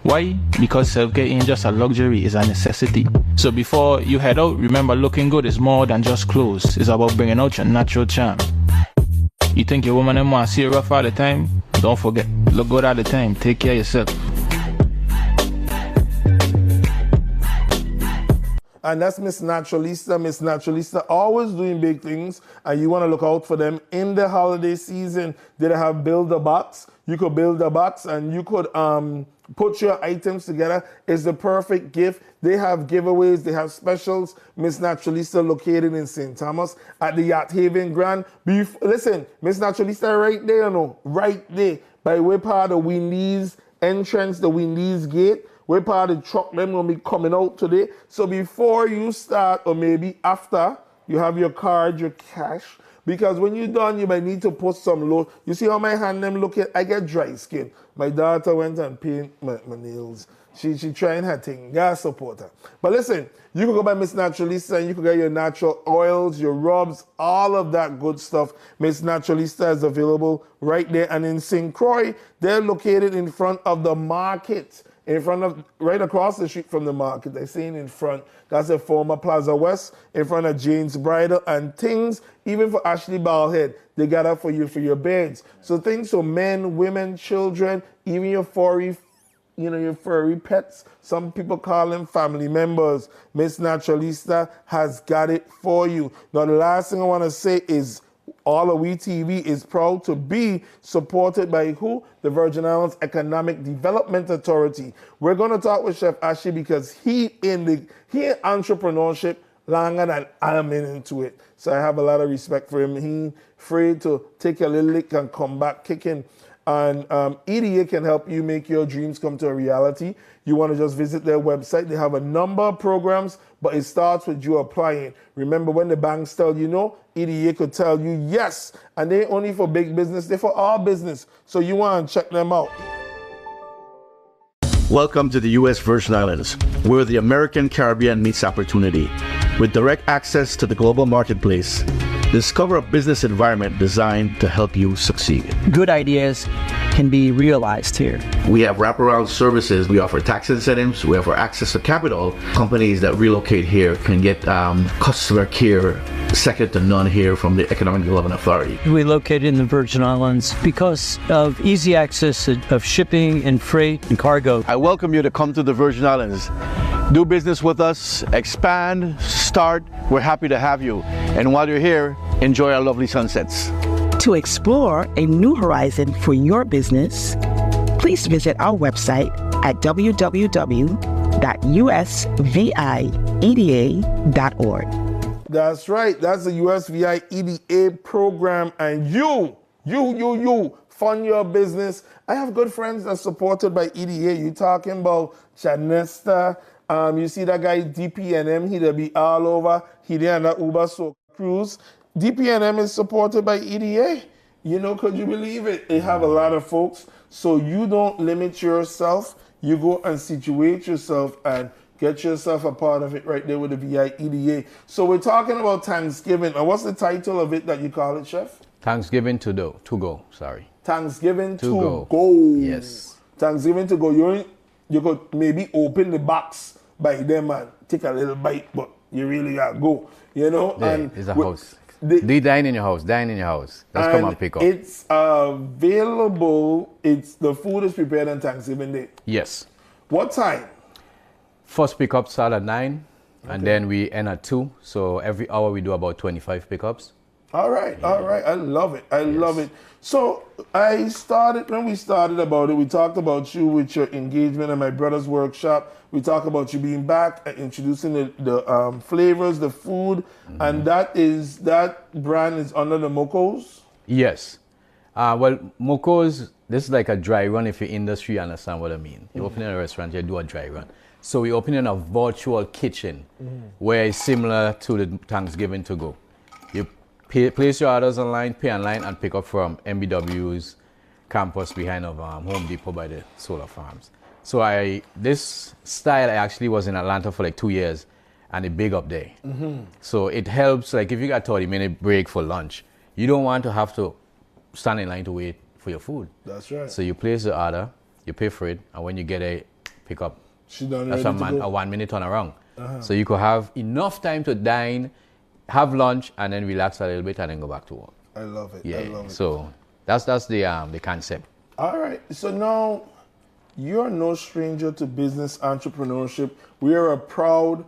Why? Because self-care ain't just a luxury, it's a necessity. So before you head out, remember looking good is more than just clothes. It's about bringing out your natural charm. You think your woman and want to see you rough all the time? Don't forget, look good all the time. Take care of yourself. And that's Miss Naturalista. Miss Naturalista always doing big things, and you want to look out for them in the holiday season. They have Build a Box. You could build a box, and you could put your items together. It's the perfect gift. They have giveaways. They have specials. Miss Naturalista located in St. Thomas at the Yacht Haven Grand. Listen, Miss Naturalista right there, right there, by way part of Winnie's entrance, the Winnie's gate. We're part of the truck, them will be coming out today. So before you start, or maybe after, you have your card, your cash. Because when you're done, you might need to put some load. You see how my hand them look at? I get dry skin. My daughter went and painted my nails. She trying her thing. God support her. But listen, you can go by Miss Naturalista and you can get your natural oils, your rubs, all of that good stuff. Miss Naturalista is available right there. And in St. Croix, they're located in front of the market. Right across the street from the market. They're saying in front. That's a former Plaza West, in front of Jane's Bridal, and things, even for Ashley Ballhead, they got up for you for your beds. So things for men, women, children, even your furry pets. Some people call them family members. Miss Naturalista has got it for you. Now, the last thing I want to say is AllAhWeTV is proud to be supported by who? The Virgin Islands Economic Development Authority. We're going to talk with Chef Ashley because he in entrepreneurship longer than I'm into it. So I have a lot of respect for him. He afraid to take a little lick and come back kicking. And EDA can help you make your dreams come to a reality. You want to just visit their website. They have a number of programs, but it starts with you applying. Remember, when the banks tell you no, EDA could tell you yes. And they only for big business, they're for all business. So you want to check them out. Welcome to the U.S. Virgin Islands, where the American Caribbean meets opportunity. With direct access to the global marketplace, discover a business environment designed to help you succeed. Good ideas can be realized here. We have wraparound services. We offer tax incentives. We offer access to capital. Companies that relocate here can get customer care second to none here from the Economic Development Authority. We're located in the Virgin Islands because of easy access of shipping and freight and cargo. I welcome you to come to the Virgin Islands. Do business with us, expand, start. We're happy to have you. And while you're here, enjoy our lovely sunsets. To explore a new horizon for your business, please visit our website at www.usvieda.org. That's right. That's the USVI EDA program. And you, fund your business. I have good friends that's supported by EDA. You talking about Janesta. You see that guy DPNM, he'll be all over. He there on that Uber so cruise. DPNM is supported by EDA. You know, could you believe it? They have a lot of folks. So you don't limit yourself. You go and situate yourself and get yourself a part of it right there with the VI EDA. So we're talking about Thanksgiving. And what's the title of it that you call it, Chef? Thanksgiving to go. Thanksgiving to go. Yes. Thanksgiving to go. You could maybe open the box by them and take a little bite, but you really gotta go. You know? Yeah, and it's a house. They dine in your house. Let's come and pick up. It's available. The food is prepared on Thanksgiving Day. Yes. What time? First pickup start at 9, and then we end at 2. So every hour we do about 25 pickups. All right. I love it. Love it. So when we started about it, we talked about you with your engagement at my brother's workshop. We talked about you being back, introducing the flavors, the food, and that brand is under the Moko's? Yes. Well, Moko's, this is like a dry run if your industry understand what I mean. You open a restaurant, you do a dry run. So we open in a virtual kitchen where it's similar to the Thanksgiving to go. You place your orders online, pay online, and pick up from MBW's campus behind of Home Depot by the solar farms. So this style I actually was in Atlanta for like 2 years, and it big up there. So it helps, like if you got 30-minute break for lunch, you don't want to have to stand in line to wait for your food. That's right. So you place the order, you pay for it, and when you get a pickup, that's a 1 minute turnaround. So you could have enough time to dine, have lunch, and then relax a little bit, and then go back to work. I love it. Yeah. I love it. So that's the concept. All right. So now you're no stranger to business entrepreneurship. We are a proud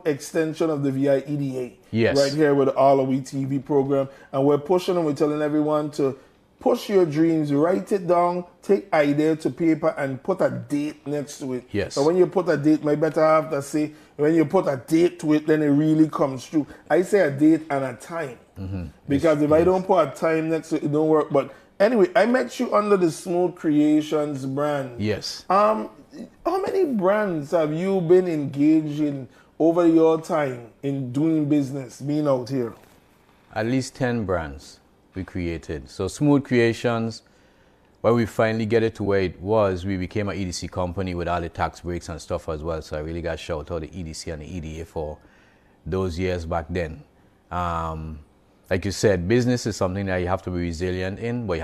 extension of the VI EDA. Yes. Right here with the AllAhWeTV program, and we're pushing and we're telling everyone to push your dreams, write it down, take idea to paper, and put a date next to it. Yes. So when you put a date, my better have to say, when you put a date to it, then it really comes true. I say a date and a time. Because if I don't put a time next to it, it don't work. But anyway, I met you under the Smooth Creations brand. Yes. How many brands have you been engaged in over your time in doing business, being out here? At least 10 brands we created. So Smooth Creations, when we finally get it to where it was, we became an EDC company with all the tax breaks and stuff as well. So I really got shout out the EDC and the EDA for those years back then. Like you said, business is something that you have to be resilient in, but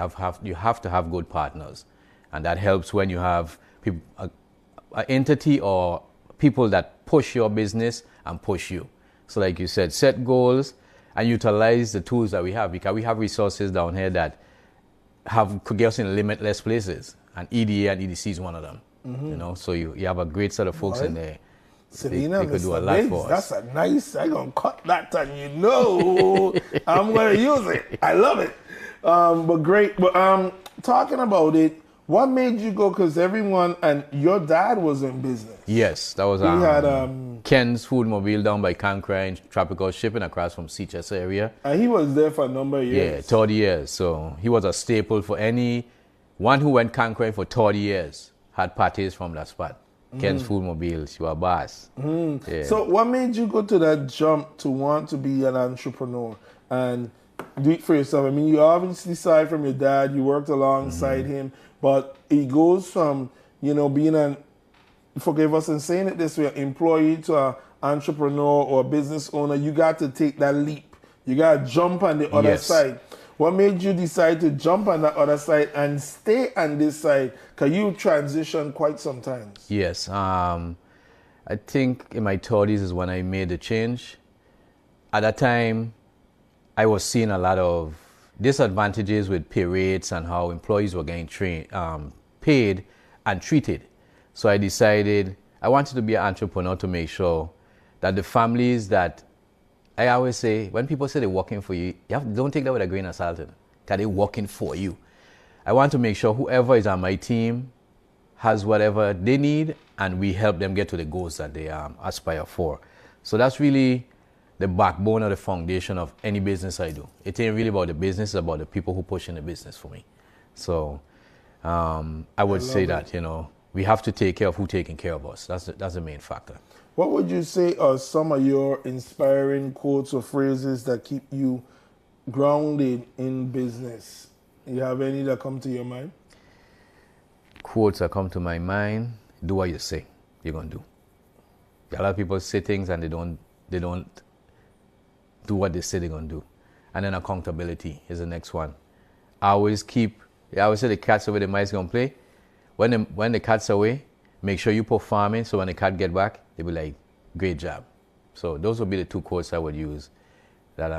you have to have good partners. And that helps when you have people, an entity or people that push your business and push you. So like you said, set goals and utilize the tools that we have, because we have resources down here that could get us in limitless places, and EDA and EDC is one of them. You know, so you have a great set of folks in there. Selena, they could do a lot for us. That's a nice, I'm going to cut that and you know I'm going to use it. I love it. But great. But talking about it, what made you go? Because everyone, and your dad was in business. Yes, that was he had Ken's Food Mobile down by Cancra, Tropical Shipping across from Seachess area. And he was there for a number of years. Yeah, 30 years. So he was a staple for anyone who went Cancra for 30 years, had parties from that spot. Ken's Food Mobile, you were a boss. Yeah. So what made you go to that jump to want to be an entrepreneur and do it for yourself? I mean, you obviously started from your dad, you worked alongside him, but it goes from, being forgive us in saying it this way, employee to an entrepreneur or a business owner. You got to take that leap. You got to jump on the other side. What made you decide to jump on that other side and stay on this side? Because you transitioned quite sometimes. Yes. I think in my 30s is when I made the change. At that time, I was seeing a lot of disadvantages with pay rates and how employees were getting paid and treated. So I decided I wanted to be an entrepreneur to make sure that the families that I always say, when people say they're working for you, don't take that with a grain of salt, because they're working for you. I want to make sure whoever is on my team has whatever they need, and we help them get to the goals that they aspire for. So that's really the backbone or the foundation of any business I do. It ain't really about the business, it's about the people who push in the business for me. So I would say that, you know, we have to take care of who's taking care of us. That's the main factor. What would you say are some of your inspiring quotes or phrases that keep you grounded in business? You have any that come to your mind? Quotes that come to my mind: do what you say you're gonna do. A lot of people say things and they don't do what they say they're gonna do. And then accountability is the next one. I always say the cat's away, the mice gonna play. When the cat's away, make sure you perform it, so when the cat get back, they be like, great job. So those would be the two quotes I would use that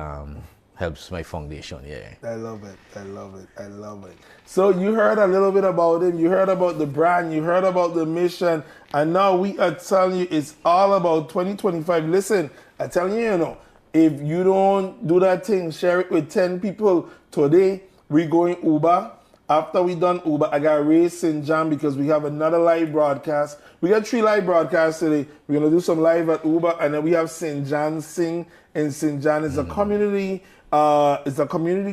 helps my foundation. Yeah. I love it. I love it. I love it. So you heard a little bit about him. You heard about the brand. You heard about the mission. And now we are telling you it's all about 2025. Listen, I tell you, you know, if you don't do that thing, share it with 10 people. Today, we're going Uber. After we done Uber, I got Ray St. John because we have another live broadcast. We got 3 live broadcasts today. We're going to do some live at Uber, and then we have St. John Sing. And St. John is a community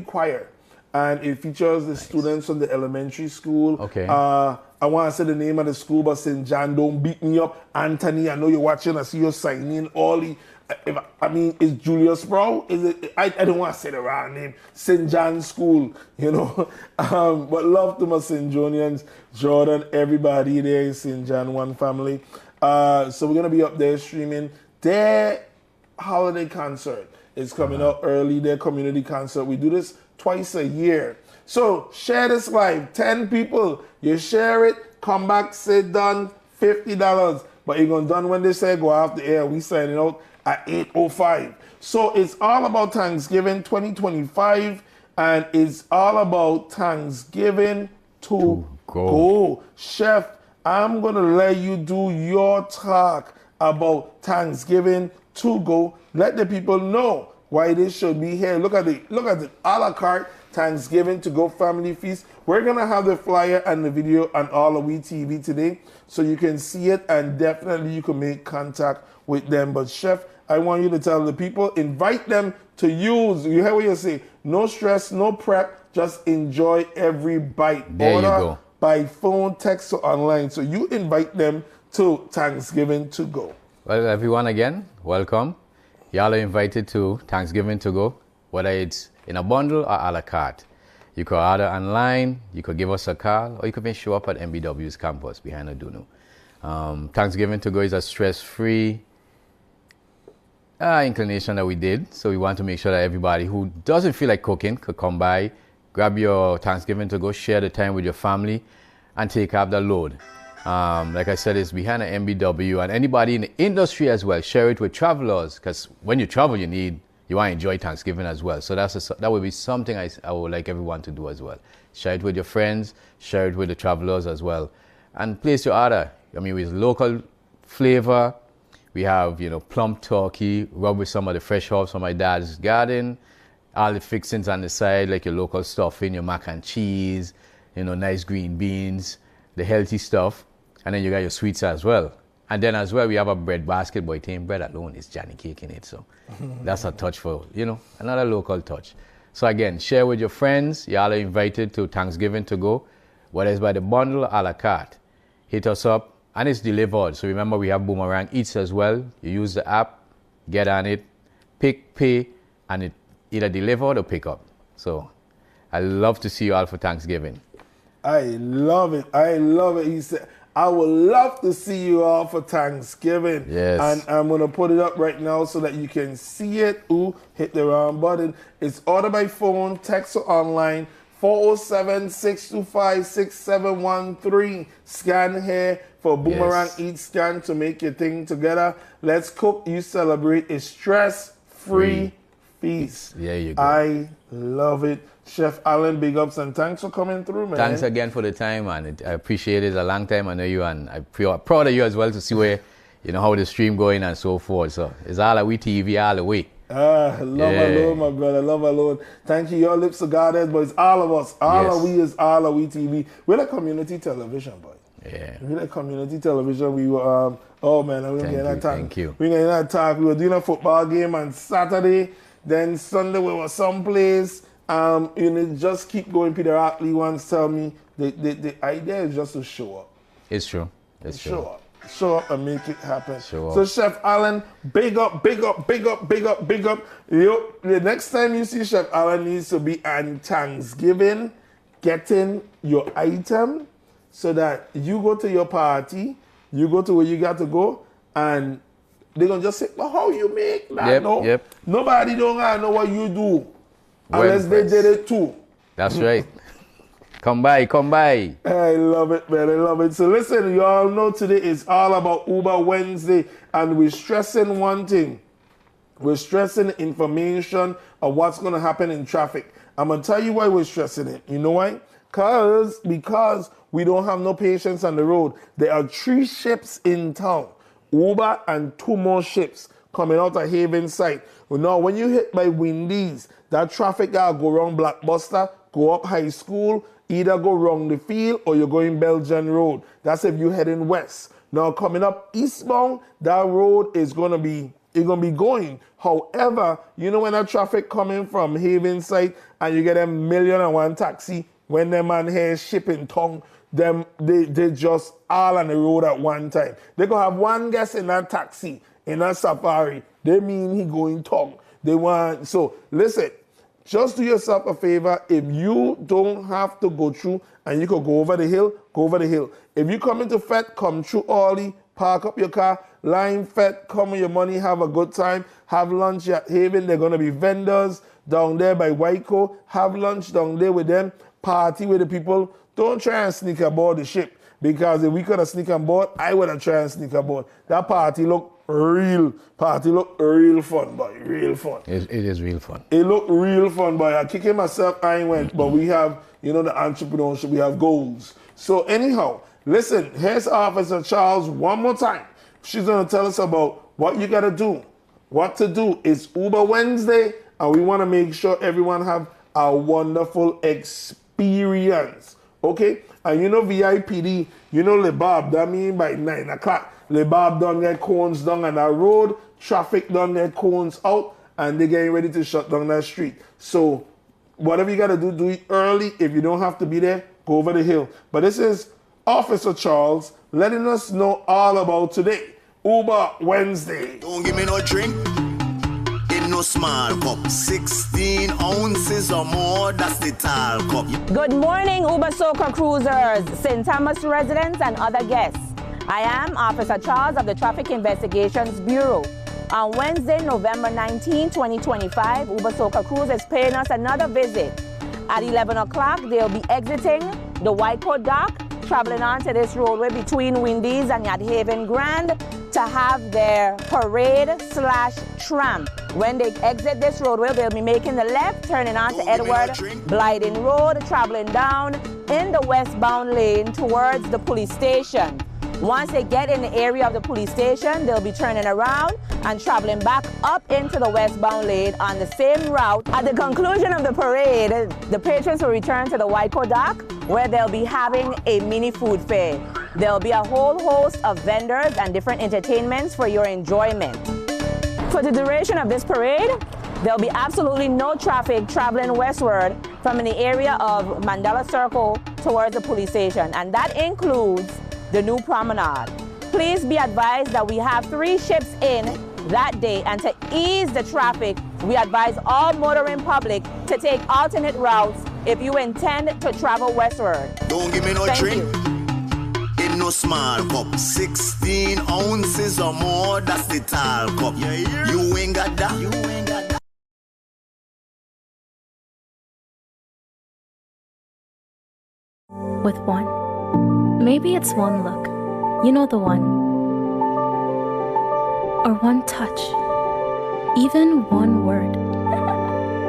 choir, and it features the students from the elementary school. Okay. I want to say the name of the school, but St. John, don't beat me up. Anthony, I know you're watching. I see you signing. Ollie. Is Julius Sproul? Is it? I don't want to say the wrong name. St. John's School, you know. But love to my St. Johnians, Jordan, everybody there in St. John, one family. So we're gonna be up there streaming their holiday concert. It's coming up early. Their community concert. We do this twice a year. So share this live. 10 people. You share it. Come back. Say done. $50. But you're gonna done when they say go off the air. We signing out at 8:05. So it's all about Thanksgiving 2025, and it's all about Thanksgiving to go. Chef, I'm gonna let you do your talk about Thanksgiving to go. Let the people know why they should be here. Look at the a la carte Thanksgiving to go family feast. We're gonna have the flyer and the video on AllAhWeTV today, so you can see it, and definitely you can make contact with them. But Chef, I want you to tell the people, invite them to use. You hear what you say? No stress, no prep, just enjoy every bite. There you go. By phone, text, or online. So you invite them to Thanksgiving to go. Well, everyone, again, welcome. Y'all are invited to Thanksgiving to go, whether it's in a bundle or a la carte. You could order online, you could give us a call, or you could show up at MBW's campus behind Aduno. Thanksgiving to go is a stress-free inclination that we did. So we want to make sure that everybody who doesn't feel like cooking could come by, grab your Thanksgiving to go, share the time with your family, and take up the load. Like I said, it's behind an MBW, and anybody in the industry as well. Share it with travelers, because when you travel, you want to enjoy Thanksgiving as well. So that would be something I would like everyone to do as well. Share it with your friends, share it with the travelers as well, and place your order. With local flavor. We have, plum turkey, rub with some of the fresh herbs from my dad's garden, all the fixings on the side, like your local stuffing, your mac and cheese, nice green beans, the healthy stuff. And then you got your sweets as well. And then as well, we have a bread basket, but it ain't bread alone, it's Johnny cake in it. So that's a touch for, another local touch. So again, share with your friends. Y'all are invited to Thanksgiving to go, whether it's by the bundle or a la carte. Hit us up. And it's delivered. So remember, we have Boomerang Eats as well. You use the app, get on it, pick, pay, and it either delivered or pick up. So I love to see you all for Thanksgiving. I love it. I love it. He said, I would love to see you all for Thanksgiving. Yes. And I'm going to put it up right now so that you can see it. Ooh, hit the wrong button. It's order by phone, text, or online. 407-625-6713. Scan here for Boomerang Eat Scan to make your thing together. Let's cook, you celebrate a stress-free feast. There you go. I love it. Chef Allen, big ups and thanks for coming through, man. Thanks again for the time, man. I appreciate it. It's a long time. I know you, and I'm proud of you as well to see where, how the stream going and so forth. So it's AllAhWeTV all the way. Love alone, my brother. Love alone. Thank you. Your lips are guarded, but it's all of us. All of we is AllAhWeTV. We're a community television, boy. Yeah. We like community television. We were, oh man, I'm gonna get that talk. Thank you. We gonna get that talk. We were doing a football game on Saturday. Then Sunday we were someplace. You know, just keep going. Peter Ackley once tell me the idea is just to show up. It's true. It's true. Show up and make it happen. Show up. So Chef Alan, big up. The next time you see Chef Alan needs to be on Thanksgiving, getting your item so that you go to your party, you go to where you got to go, and they're gonna just say, well, how you make that? Nobody don't know what you do unless they did it too. That's right. Come by. I love it, man. I love it. So listen, you all know today is all about Uber Wednesday, and we're stressing one thing. We're stressing information of what's going to happen in traffic. I'm going to tell you why we're stressing it. You know why? Because we don't have no patience on the road. There are 3 ships in town, Uber and 2 more ships coming out of Haven site. Well, now, when you hit by Windies, that traffic guy go around Blockbuster, go up High School, either go wrong the field or you're going Belgian Road. That's if you're heading west. Now coming up eastbound, that road is gonna be going. However, you know when that traffic coming from Haven side and you get a 1,000,001 taxi, when them man here shipping tongue, they just all on the road at one time. They gonna have one guest in that taxi, in that safari. They mean he going tongue. So listen. Just do yourself a favor. If you don't have to go through and you could go over the hill, go over the hill. If you come into FET, come through Orly, park up your car, line FET, come with your money, have a good time, have lunch at Haven. They're going to be vendors down there by Waiko. Have lunch down there with them, party with the people. Don't try and sneak aboard the ship, because if we could have sneaked on board, I would have tried and sneak aboard. That party looked real fun, boy. Real fun. It is real fun. It looked real fun, boy. I kicking myself, I ain't went, but we have, the entrepreneurship, we have goals. So anyhow, listen, here's Officer Charles one more time. She's gonna tell us about what you gotta do. What to do. It's Uber Wednesday, and we wanna make sure everyone have a wonderful experience. Okay? And VIPD, Lebab, that mean by 9 o'clock. Lebab done get cones down on that road, traffic done get cones out, and they getting ready to shut down that street. So whatever you gotta do it early. If you don't have to be there, go over the hill. But this is Officer Charles letting us know all about today, Uber Wednesday. Don't give me no drink in no small cup. 16 ounces or more, that's the tall cup. Good morning, Uber Soca cruisers, St. Thomas residents, and other guests. I am Officer Charles of the Traffic Investigations Bureau. On Wednesday, November 19, 2025, Uber Soca Cruise is paying us another visit. At 11 o'clock, they'll be exiting the Waiko dock, traveling onto this roadway between Windies and Yad Haven Grand to have their parade/tramp. When they exit this roadway, they'll be making the left, turning onto Edward Blyden Road, traveling down in the westbound lane towards the police station. Once they get in the area of the police station, they'll be turning around and traveling back up into the westbound lane on the same route. At the conclusion of the parade, the patrons will return to the Waiko dock, where they'll be having a mini food fair. There'll be a whole host of vendors and different entertainments for your enjoyment. For the duration of this parade, there'll be absolutely no traffic traveling westward from the area of Mandela Circle towards the police station, and that includes the new promenade. Please be advised that we have 3 ships in that day, and to ease the traffic, we advise all motoring public to take alternate routes if you intend to travel westward. Don't give me no drink in no small cup. 16 ounces or more, that's the tall cup. You ain't got that. With one. Maybe it's one look, you know the one. Or one touch, even one word.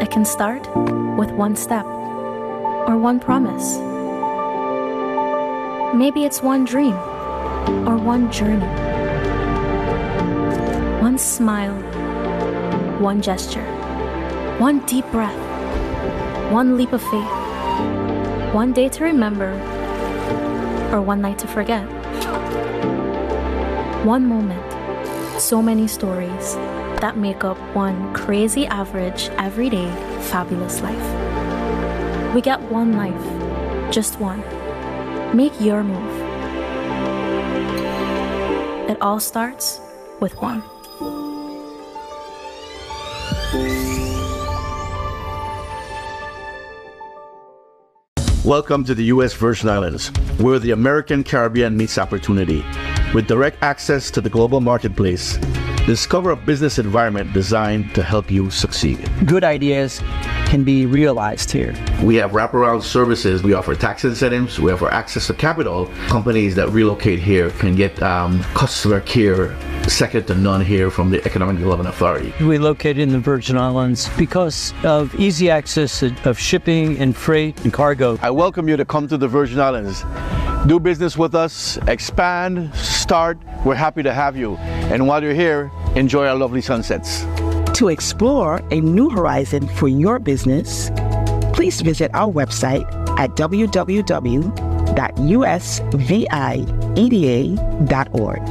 It can start with one step, or one promise. Maybe it's one dream, or one journey. One smile, one gesture, one deep breath, one leap of faith, one day to remember, or one night to forget. One moment, so many stories that make up one crazy average, everyday, fabulous life. We get one life, just one. Make your move. It all starts with one. Welcome to the U.S. Virgin Islands, where the American Caribbean meets opportunity. With direct access to the global marketplace, discover a business environment designed to help you succeed. Good ideas can be realized here. We have wraparound services. We offer tax incentives. We offer access to capital. Companies that relocate here can get customer care second to none here from the Economic Development Authority. We're located in the Virgin Islands because of easy access of shipping and freight and cargo. I welcome you to come to the Virgin Islands. Do business with us, expand, start. We're happy to have you. And while you're here, enjoy our lovely sunsets. To explore a new horizon for your business, please visit our website at www.usvieda.org.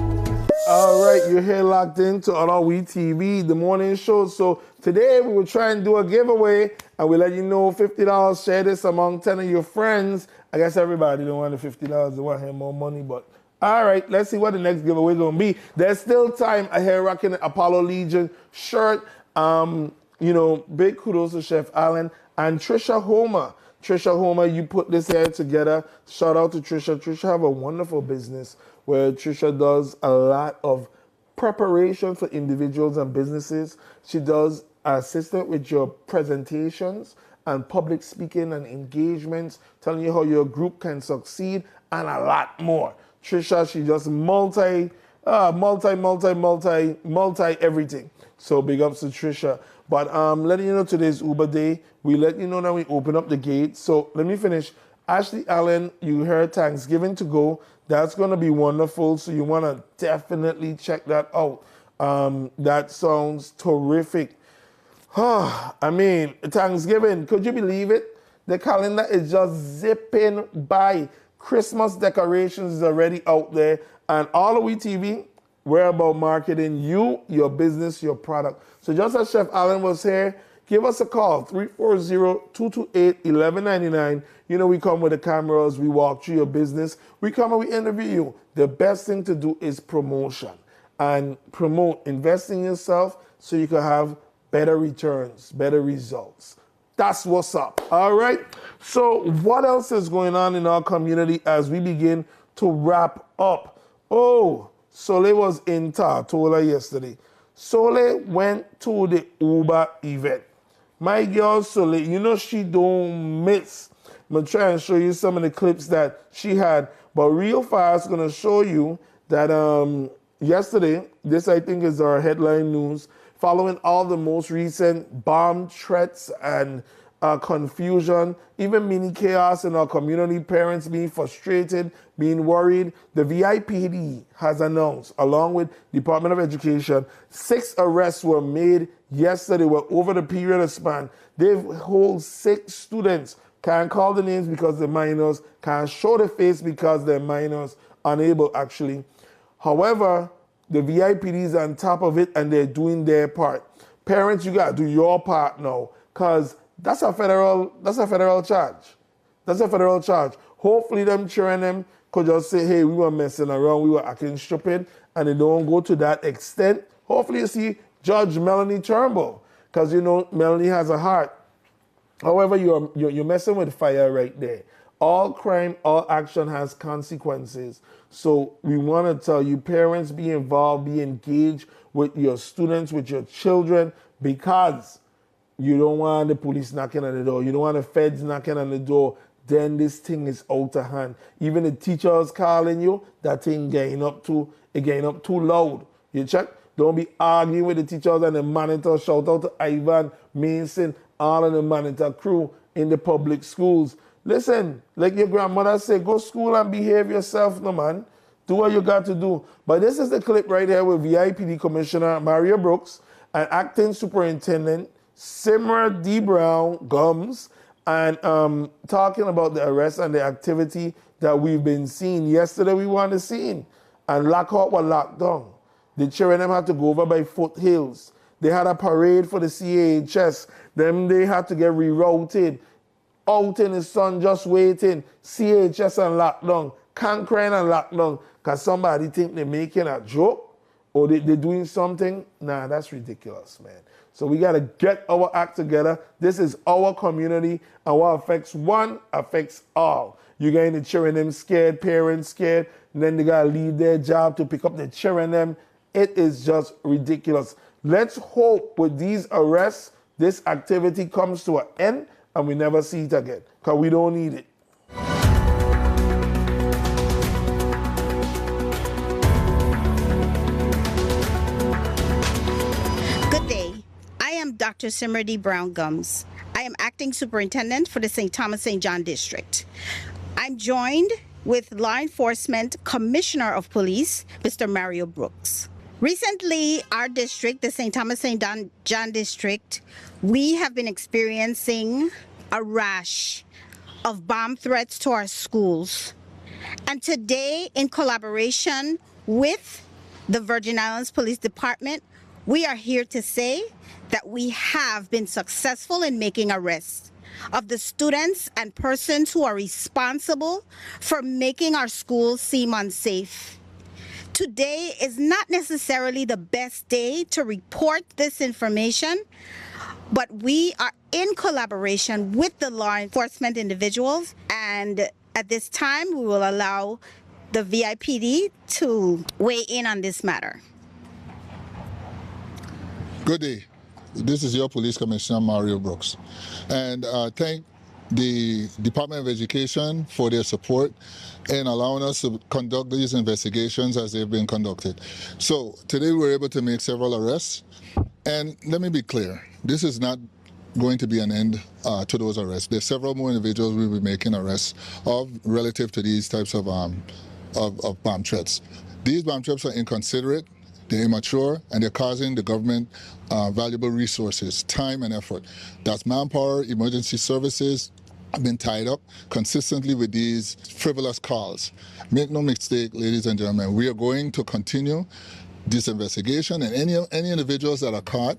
All right, you're here locked into AllAhWeTV, the morning show. So today we will try and do a giveaway, and we'll let you know $50. Share this among 10 of your friends. I guess everybody don't want the $50. They want to have more money, but all right, let's see what the next giveaway is going to be. There's still time. I hear rocking an Apollo Legion shirt. Big kudos to Chef Allen and Trisha Homer. Trisha Homer, you put this here together. Shout out to Trisha. Trisha have a wonderful business where Trisha does a lot of preparation for individuals and businesses. She does assist with your presentations and public speaking and engagements, telling you how your group can succeed and a lot more. Trisha, she just multi everything. So big ups to Trisha. But letting you know today's Uber Day. We let you know that we open up the gate. So let me finish. Ashley Allen, you heard Thanksgiving to go. That's going to be wonderful. So you want to definitely check that out. That sounds terrific. I mean, Thanksgiving, could you believe it? The calendar is just zipping by. Christmas decorations is already out there. And AllAhWeTV, we're about marketing you, your business, your product. So just as Chef Allen was here, give us a call, 340-228-1199. You know, we come with the cameras, we walk through your business, we come and we interview you. The best thing to do is promotion. And promote, invest in yourself so you can have better returns, better results. That's what's up, all right? So what else is going on in our community as we begin to wrap up? Oh, Soleil was in Tartola yesterday. Soleil went to the Uber event. My girl Soleil, you know she don't miss. I'm going to try and show you some of the clips that she had. But real fast, I'm going to show you that yesterday, this I think is our headline news, following all the most recent bomb threats and confusion, even mini chaos in our community, parents being frustrated, being worried, the VIPD has announced, along with Department of Education, 6 arrests were made yesterday. Well, over the period of span, they've hold 6 students. Can't call the names because they're minors, can't show the face because they're minors, unable actually. However, the VIPD is on top of it and they're doing their part. Parents, you got to do your part now, because that's a federal charge. That's a federal charge. Hopefully them children them could just say, hey, we were messing around, we were acting stupid, and they don't go to that extent. Hopefully you see Judge Melanie Turnbull, because you know Melanie has a heart. However, you're messing with fire right there. All crime, all action has consequences. So we want to tell you, parents, be involved, be engaged with your students, with your children, because you don't want the police knocking on the door. You don't want the feds knocking on the door. Then this thing is out of hand. Even the teachers calling you, that thing getting up too loud. You check? Don't be arguing with the teachers and the monitor. Shout out to Ivan, Mason, all of the monitor crew in the public schools. Listen, like your grandmother said, go school and behave yourself, no man. Do what you got to do. But this is the clip right here with VIPD Commissioner Maria Brooks and Acting Superintendent Simra D. Brown Gums And talking about the arrest and the activity that we've been seeing. Yesterday we weren't seen, and Lockout was locked down. The children them had to go over by foothills. They had a parade for the CAHS. Then they had to get rerouted. Out in the sun, just waiting. CHS and lockdown. Conquering and lockdown. Because somebody think they're making a joke or they're doing something. Nah, that's ridiculous, man. So we got to get our act together. This is our community. And what affects one affects all. You're getting the children them scared, parents scared. And then they got to leave their job to pick up the children them. It is just ridiculous. Let's hope with these arrests, this activity comes to an end and we never see it again, because we don't need it. Good day. I am Dr. Simmerdy Brown Gums. I am acting superintendent for the St. Thomas St. John District. I'm joined with Law Enforcement Commissioner of Police, Mr. Mario Brooks. Recently, our district, the St. Thomas St. John District, we have been experiencing a rash of bomb threats to our schools. And today, in collaboration with the Virgin Islands Police Department, we are here to say that we have been successful in making arrests of the students and persons who are responsible for making our schools seem unsafe. Today is not necessarily the best day to report this information, but we are in collaboration with the law enforcement individuals, and at this time we will allow the VIPD to weigh in on this matter. Good day. This is your Police Commissioner Mario Brooks, and thank the Department of Education for their support in allowing us to conduct these investigations as they've been conducted. So today we were able to make several arrests, and let me be clear, this is not going to be an end to those arrests. There's several more individuals we'll be making arrests of relative to these types of bomb threats. These bomb threats are inconsiderate, they're immature, and they're causing the government valuable resources, time and effort. That's manpower, emergency services have been tied up consistently with these frivolous calls. Make no mistake, ladies and gentlemen, we are going to continue this investigation, and any individuals that are caught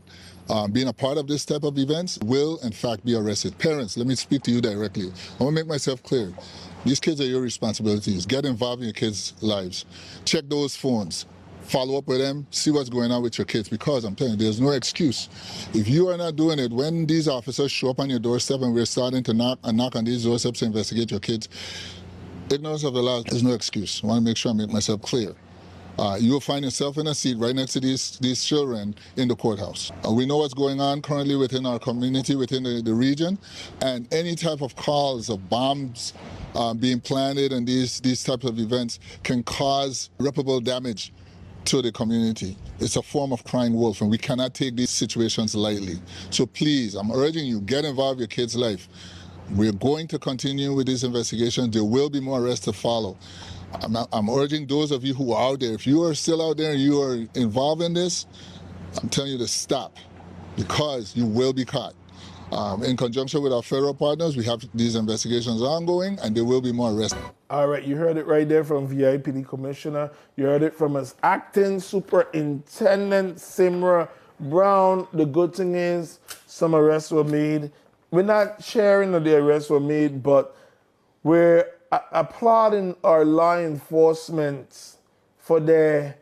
being a part of this type of events will in fact be arrested. Parents, let me speak to you directly. I want to make myself clear. These kids are your responsibilities. Get involved in your kids' lives. Check those phones. Follow up with them, see what's going on with your kids, because I'm telling you, there's no excuse. If you are not doing it, when these officers show up on your doorstep and we're starting to knock on these doorsteps to investigate your kids, ignorance of the law is no excuse. I want to make sure I make myself clear. You will find yourself in a seat right next to these children in the courthouse. We know what's going on currently within our community, within the region, and any type of calls of bombs being planted and these types of events can cause irreparable damage to the community. It's a form of crying wolf, and we cannot take these situations lightly. So please, I'm urging you, get involved in your kid's life. We're going to continue with these investigations. There will be more arrests to follow. I'm urging those of you who are out there, if you are still out there and you are involved in this, I'm telling you to stop, because you will be caught. In conjunction with our federal partners, we have these investigations ongoing, and there will be more arrests. All right, you heard it right there from VIPD Commissioner. You heard it from us Acting Superintendent Simra Brown. The good thing is some arrests were made. We're not sharing that the arrests were made, but we're applauding our law enforcement for their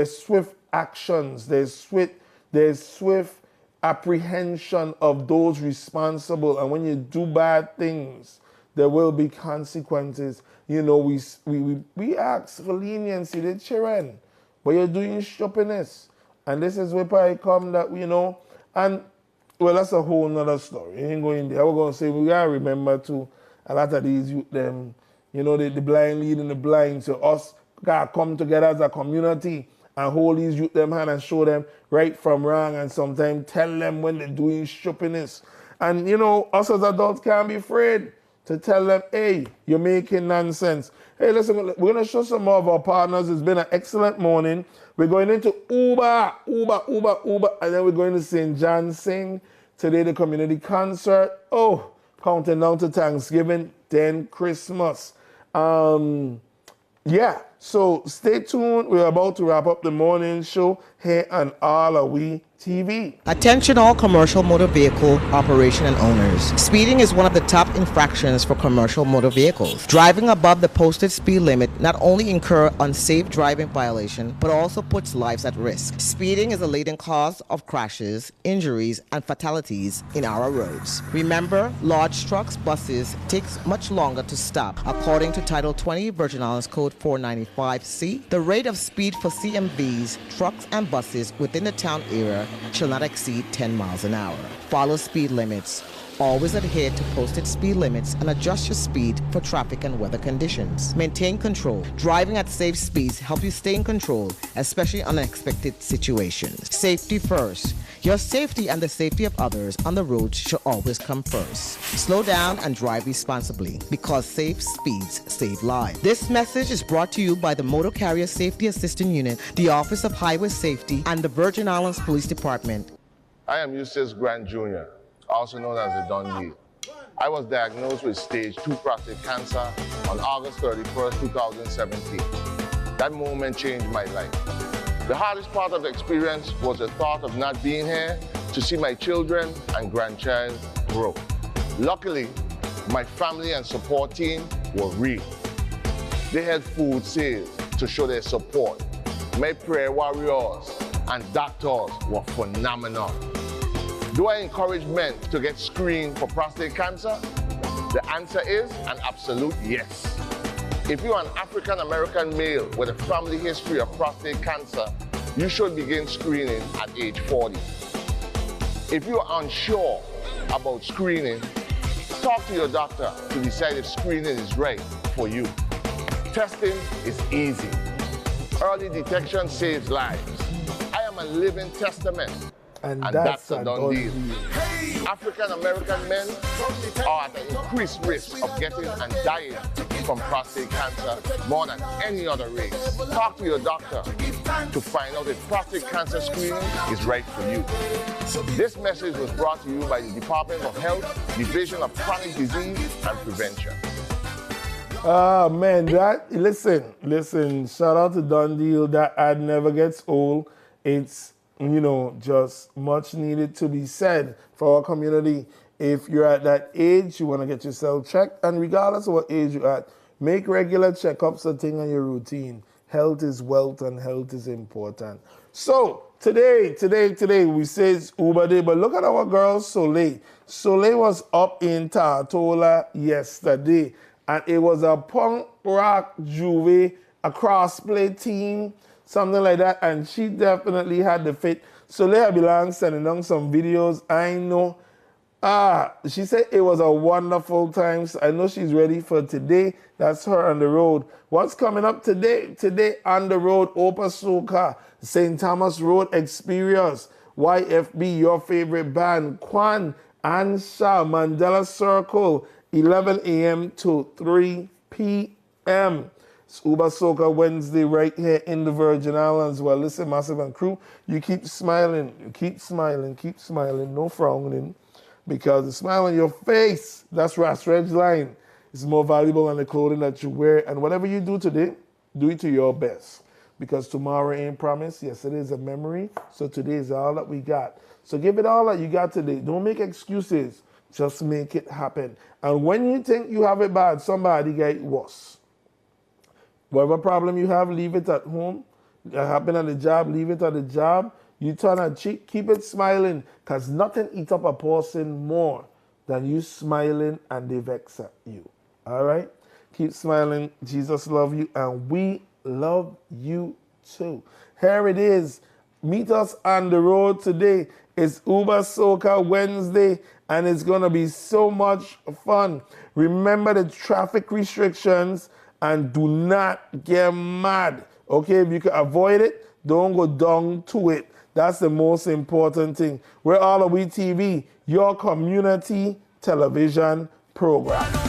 swift actions, their swift apprehension of those responsible. And when you do bad things, there will be consequences. You know, we ask for leniency, the children, but you're doing stupidness. And this is where I come that, you know, and well, that's a whole nother story. You ain't going there. We're going to say, we got to remember too, a lot of these youth, them, you know, the blind leading the blind. So us got to come together as a community and hold these youth them hand and show them right from wrong, and sometimes tell them when they're doing stupidness. And, you know, us as adults can't be afraid to tell them, hey, you're making nonsense. Hey, listen, we're going to show some more of our partners. It's been an excellent morning. We're going into Uber, and then we're going to St. John Sing. Today, the community concert. Oh, counting down to Thanksgiving, then Christmas. Yeah, so stay tuned. We're about to wrap up the morning show here on AllAhWeTV. Attention all commercial motor vehicle operation and owners. Speeding is one of the top infractions for commercial motor vehicles. Driving above the posted speed limit not only incur unsafe driving violation, but also puts lives at risk. Speeding is a leading cause of crashes, injuries, and fatalities in our roads. Remember, large trucks, buses takes much longer to stop. According to Title 20 Virgin Islands Code 495C, the rate of speed for CMVs, trucks, and buses within the town area shall not exceed 10 miles an hour. Follow speed limits. Always adhere to posted speed limits and adjust your speed for traffic and weather conditions. Maintain control. Driving at safe speeds help you stay in control, especially in unexpected situations. Safety first. Your safety and the safety of others on the road should always come first. Slow down and drive responsibly because safe speeds save lives. This message is brought to you by the Motor Carrier Safety Assistance Unit, the Office of Highway Safety, and the Virgin Islands Police Department. I am Eustace Grant Jr., also known as the Don Deal. I was diagnosed with stage 2 prostate cancer on August 31st, 2017. That moment changed my life. The hardest part of the experience was the thought of not being here to see my children and grandchild grow. Luckily, my family and support team were real. They had food sales to show their support. My prayer warriors and doctors were phenomenal. Do I encourage men to get screened for prostate cancer? The answer is an absolute yes. If you're an African-American male with a family history of prostate cancer, you should begin screening at age 40. If you're unsure about screening, talk to your doctor to decide if screening is right for you. Testing is easy. Early detection saves lives. I am a living testament. And that's a done deal. African-American men are at an increased risk of getting and dying from prostate cancer more than any other race. Talk to your doctor to find out if prostate cancer screening is right for you. This message was brought to you by the Department of Health, Division of Chronic Disease and Prevention. Man, listen, shout out to Don Deal. That ad never gets old. It's, just much needed to be said for our community. If you're at that age, you want to get yourself checked, and regardless of what age you're at, make regular checkups a thing on your routine. Health is wealth and health is important. So today, we say it's Uber Day, but look at our girl Soleil. Soleil was up in Tartola yesterday, and it was a punk rock juve, a crossplay team, something like that, and she definitely had the fit. Soleil belong sending down some videos. I know. She said it was a wonderful time. So I know she's ready for today. That's her on the road. What's coming up today? Today on the road, Opa Soca, St. Thomas Road Experience, YFB, your favorite band, Kwan, Ansha, Mandela Circle, 11 a.m. to 3 p.m. It's Uber Soca Wednesday right here in the Virgin Islands. Well, listen, Massive and crew, you keep smiling, no frowning, because the smile on your face, that's Ras Reg's line, is more valuable than the clothing that you wear. And whatever you do today, do it to your best, because tomorrow ain't promised. Yesterday is a memory, so today is all that we got. So give it all that you got today. Don't make excuses. Just make it happen. And when you think you have it bad, somebody get it worse. Whatever problem you have, leave it at home. It happened at the job, leave it at the job. You turn a cheek, keep it smiling, because nothing eats up a person more than you smiling and they vex at you. All right? Keep smiling. Jesus love you, and we love you too. Here it is. Meet us on the road today. It's Uber Soca Wednesday, and it's going to be so much fun. Remember the traffic restrictions, and do not get mad. Okay, if you can avoid it, don't go down to it. That's the most important thing. We're AllAhWeTV, your community television program.